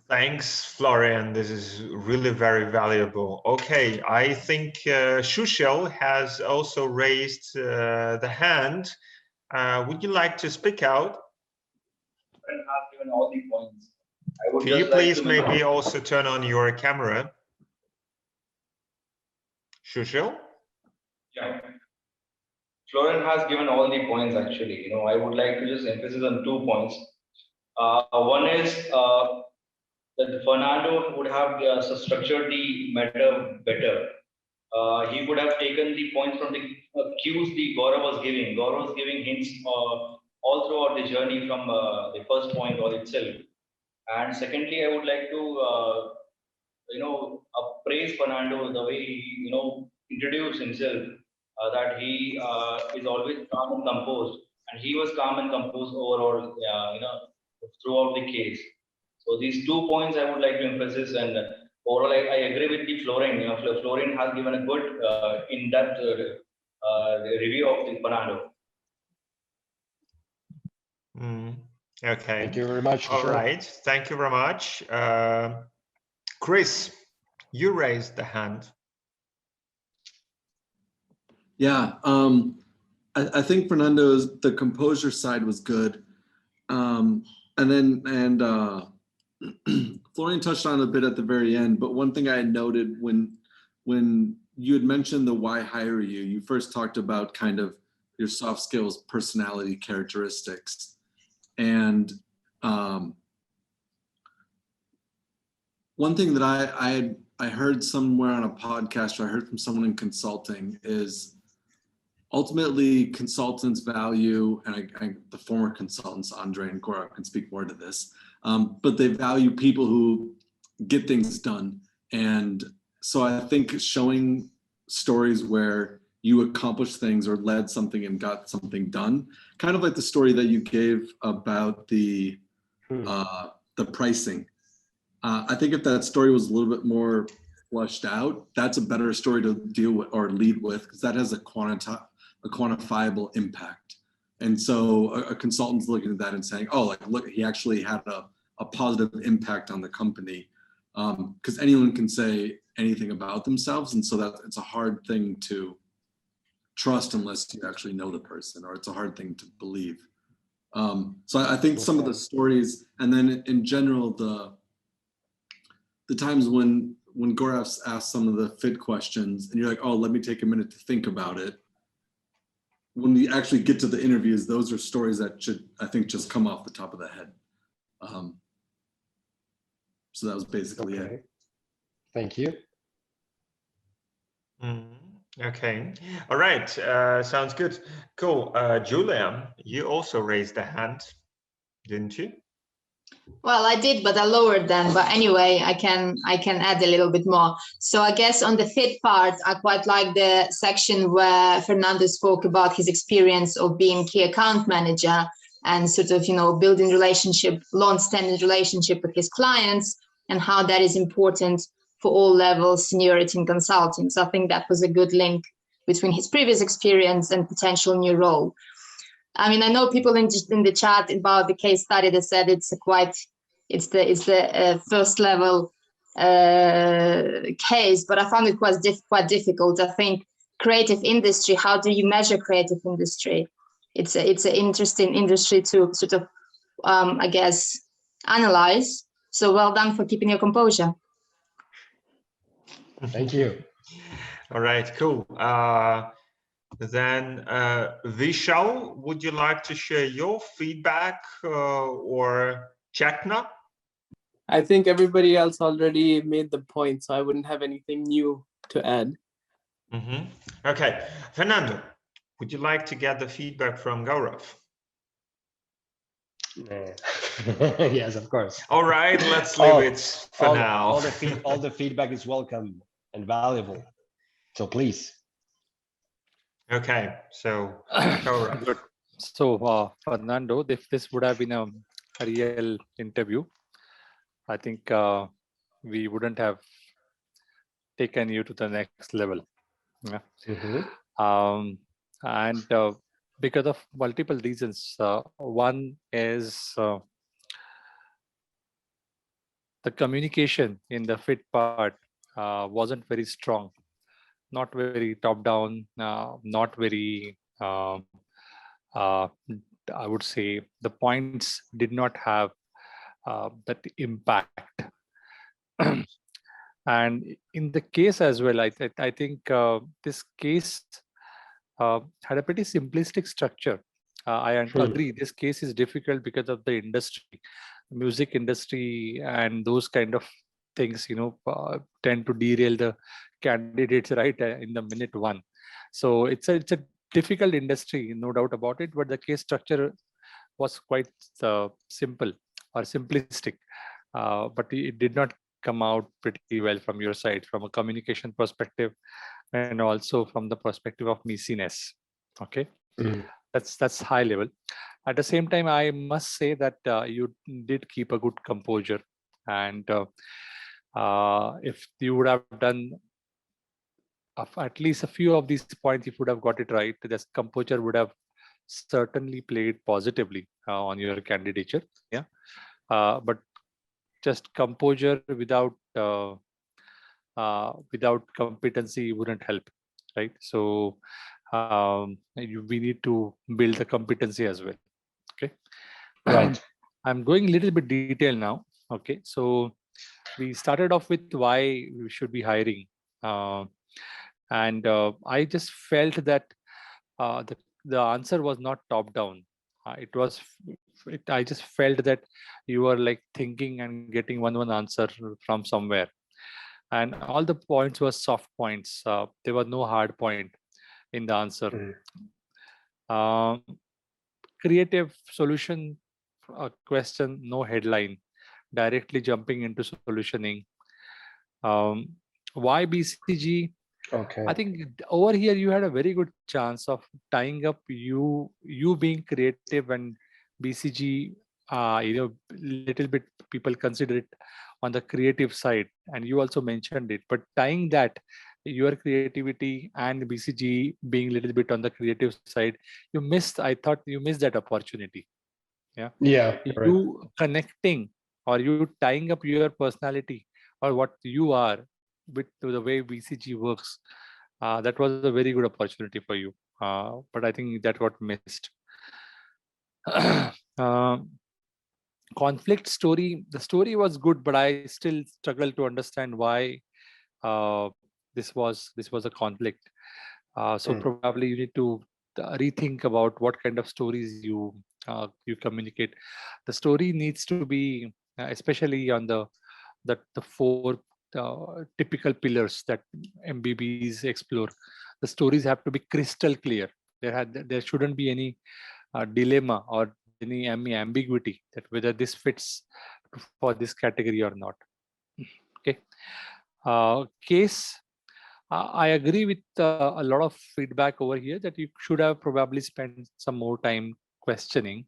S3: Thanks, Florian. This is really very valuable. Okay, I think Shushil has also raised the hand. Would you like to speak out?
S10: I have given all the points.
S3: Can you please maybe also turn on your camera? Shushil?
S10: Yeah. Florian has given all the points actually. You know, I would like to just emphasize on 2 points. One is that Fernando would have structured the matter better. He would have taken the points from the cues the Gaurav was giving. Gaurav was giving hints all throughout the journey from the first point all itself. And secondly, I would like to praise Fernando the way he introduced himself. That he is always calm and composed, and he was calm and composed overall. Throughout the case. So these 2 points I would like to emphasize, and overall I agree with the Florian. Florian has given a good in-depth review of the Fernando.
S3: Okay.
S2: Thank you very much.
S3: All right. Thank you very much. Chris, you raised the hand.
S11: Yeah, I think Fernando's the composure side was good, and Florian touched on it a bit at the very end. But one thing I had noted when you had mentioned the why hire you, you first talked about kind of your soft skills, personality characteristics, and one thing that I heard somewhere on a podcast, or I heard from someone in consulting, is ultimately consultants value, and the former consultants, Andre and Gaurav, can speak more to this, but they value people who get things done. And so I think showing stories where you accomplished things or led something and got something done, kind of like the story that you gave about the pricing. I think if that story was a little bit more flushed out, that's a better story to deal with or lead with, because that has a quantifiable impact. And so a consultant's looking at that and saying, oh, like, look, he actually had a positive impact on the company. Because anyone can say anything about themselves. And so that it's a hard thing to trust unless you actually know the person, or it's a hard thing to believe. So I think some of the stories, and then in general, the times when Gaurav's asked some of the fit questions and you're like, oh, let me take a minute to think about it. When we actually get to the interviews, those are stories that should, I think, just come off the top of the head. So that was basically it.
S2: Thank you.
S3: Okay. All right. Sounds good. Cool. Julia, you also raised a hand, didn't you?
S8: Well, I did, but I lowered them. But anyway, I can add a little bit more. So I guess on the fit part, I quite like the section where Fernando spoke about his experience of being key account manager and sort of, building long-standing relationship with his clients, and how that is important for all levels, seniority in consulting. So I think that was a good link between his previous experience and potential new role. I mean, I know people in the chat about the case study that said it's the first level case, but I found it quite difficult. I think creative industry, how do you measure creative industry? It's an interesting industry to sort of, I guess, analyze. So well done for keeping your composure.
S2: Thank you.
S3: All right, cool. Then Vishal, would you like to share your feedback or Chetna?
S12: I think everybody else already made the point, so I wouldn't have anything new to add.
S3: Okay, Fernando, would you like to get the feedback from Gaurav?
S2: Yes, of course.
S3: All right, let's leave it for now.
S2: All the feedback is welcome and valuable. So please.
S3: Okay, so Gaurav.
S5: Good. So Fernando, if this would have been a real interview, I think we wouldn't have taken you to the next level. Yeah. And because of multiple reasons. One is the communication in the fit part wasn't very strong, not very top down, not very, I would say the points did not have that impact. And in the case as well, I think this case had a pretty simplistic structure. I agree this case is difficult because of the industry, music industry, and those kind of things, tend to derail the candidates right in the minute one. So it's a difficult industry, no doubt about it, but the case structure was quite simple or simplistic, but it did not come out pretty well from your side, from a communication perspective, and also from the perspective of messiness. Okay, that's high level. At the same time, I must say that you did keep a good composure, and if you would have done at least a few of these points, if you would have got it right, this composure would have certainly played positively on your candidature. Yeah, but just composure without competency wouldn't help, right? So we need to build the competency as well. Okay,
S2: right.
S5: I'm going a little bit detail now. Okay, so we started off with why we should be hiring, and I just felt that the answer was not top down. I just felt that you were like thinking and getting one answer from somewhere, and all the points were soft points. There was no hard point in the answer. Creative solution question, no headline, directly jumping into solutioning. Why BCG?
S2: Okay.
S5: I think over here you had a very good chance of tying up you being creative and BCG. Little bit people consider it on the creative side, and you also mentioned it. But tying that, your creativity and BCG being a little bit on the creative side, you missed. I thought you missed that opportunity. Yeah.
S2: Yeah.
S5: You connecting or you tying up your personality or what you are with to the way BCG works. That was a very good opportunity for you. But I think that got missed. Conflict story. The story was good, but I still struggle to understand why this was a conflict. So probably you need to rethink about what kind of stories you communicate. The story needs to be, especially on the four typical pillars that MBBs explore. The stories have to be crystal clear. There shouldn't be any dilemma or any ambiguity that whether this fits for this category or not. Okay. Case. I agree with a lot of feedback over here that you should have probably spent some more time questioning.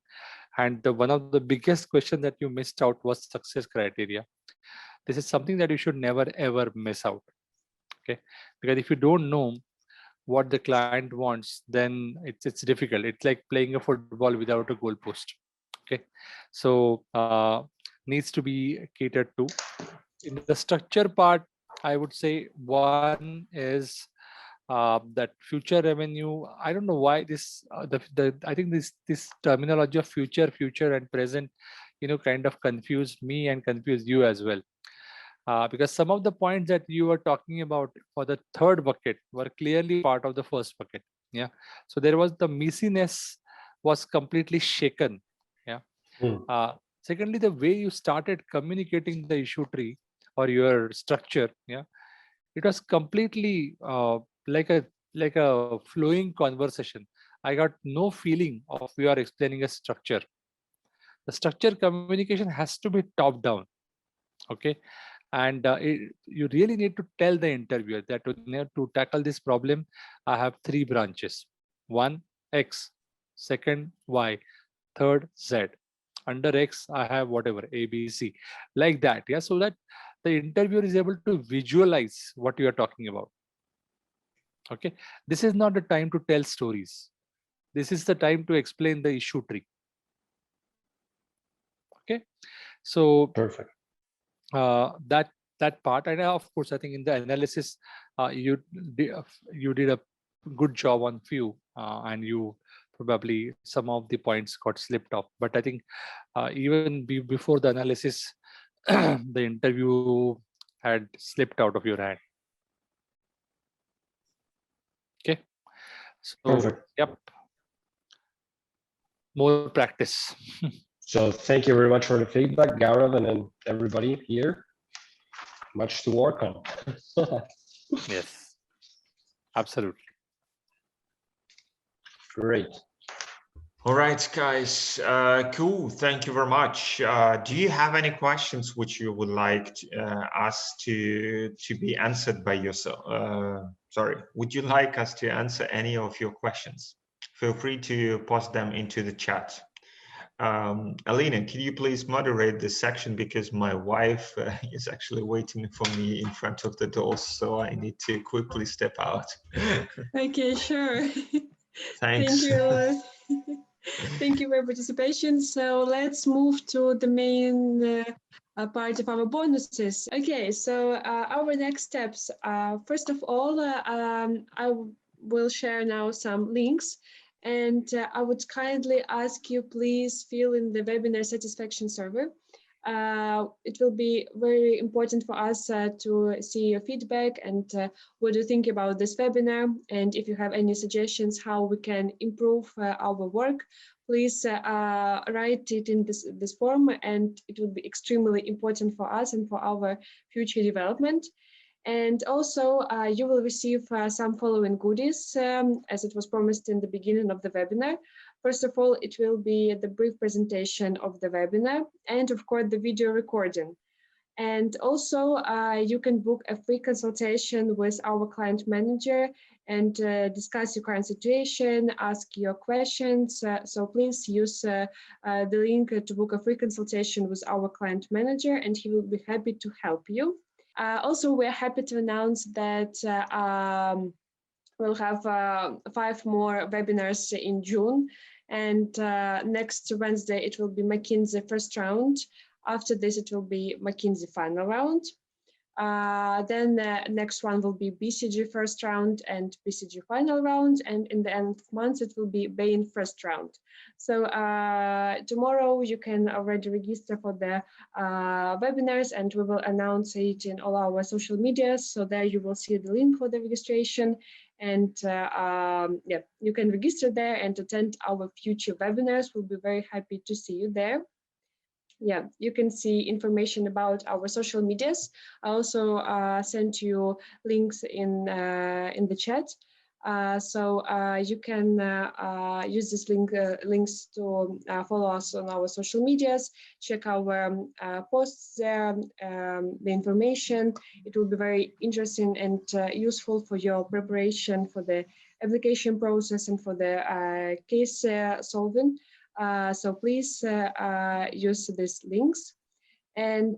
S5: And one of the biggest questions that you missed out was success criteria. This is something that you should never ever miss out. Okay, because if you don't know what the client wants, then it's difficult. It's like playing a football without a goal post. Okay, so needs to be catered to. In the structure part, I would say one is that future revenue. I don't know why this I think this terminology of future and present, kind of confused me and confused you as well. Because some of the points that you were talking about for the third bucket were clearly part of the first bucket. Yeah. So there was the messiness was completely shaken. Yeah. Secondly, the way you started communicating the issue tree or your structure, yeah, it was completely like a flowing conversation. I got no feeling of you are explaining a structure. The structure communication has to be top down. Okay. And you really need to tell the interviewer that to tackle this problem, I have 3 branches. 1, X, second, Y, third, Z. Under X, I have whatever, A, B, C, like that. Yeah, so that the interviewer is able to visualize what you are talking about. Okay, this is not the time to tell stories. This is the time to explain the issue tree. Okay, so
S2: perfect.
S5: That part, and of course, I think in the analysis, you did a good job on few, and you probably some of the points got slipped off. But I think even before the analysis, the interview had slipped out of your hand. Okay. So,
S2: perfect.
S5: Yep. More practice.
S2: So thank you very much for the feedback, Gaurav, and then everybody here. Much to work on.
S5: Yes, absolutely.
S2: Great.
S3: All right, guys. Cool. Thank you very much. Do you have any questions which you would like us to be answered by yourself? Sorry, would you like us to answer any of your questions? Feel free to post them into the chat. Alina, can you please moderate this section, because my wife is actually waiting for me in front of the door, so I need to quickly step out.
S1: Okay, sure.
S3: Thanks.
S1: Thank you. Thank you for your participation. So let's move to the main part of our bonuses. Okay, so our next steps. First of all, I will share now some links, and I would kindly ask you, please fill in the webinar satisfaction survey. It will be very important for us to see your feedback and what do you think about this webinar, and if you have any suggestions how we can improve our work, please write it in this form, and it will be extremely important for us and for our future development. And also you will receive some following goodies as it was promised in the beginning of the webinar. First of all, it will be the brief presentation of the webinar and of course the video recording. And also you can book a free consultation with our client manager and discuss your current situation, ask your questions. So please use the link to book a free consultation with our client manager, and he will be happy to help you. Also, we're happy to announce that we'll have 5 more webinars in June, and next Wednesday it will be McKinsey first round. After this it will be McKinsey final round. Then the next one will be BCG first round and BCG final round, and in the end of month it will be BAIN first round. So tomorrow you can already register for the webinars, and we will announce it in all our social medias. So there you will see the link for the registration, and yeah, you can register there and attend our future webinars. We'll be very happy to see you there. Yeah, you can see information about our social medias. I also sent you links in the chat, so you can use this links to follow us on our social medias, check our posts there, the information. It will be very interesting and useful for your preparation for the application process and for the case solving. So please use these links. And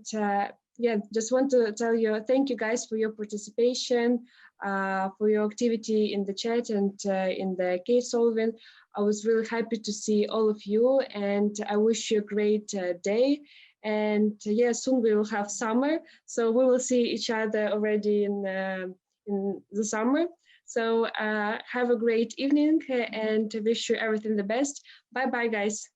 S1: yeah, just want to tell you, thank you guys for your participation, for your activity in the chat and in the case solving. I was really happy to see all of you, and I wish you a great day. And yeah, soon we will have summer, so we will see each other already in the summer. So have a great evening and wish you everything the best. Bye bye, guys.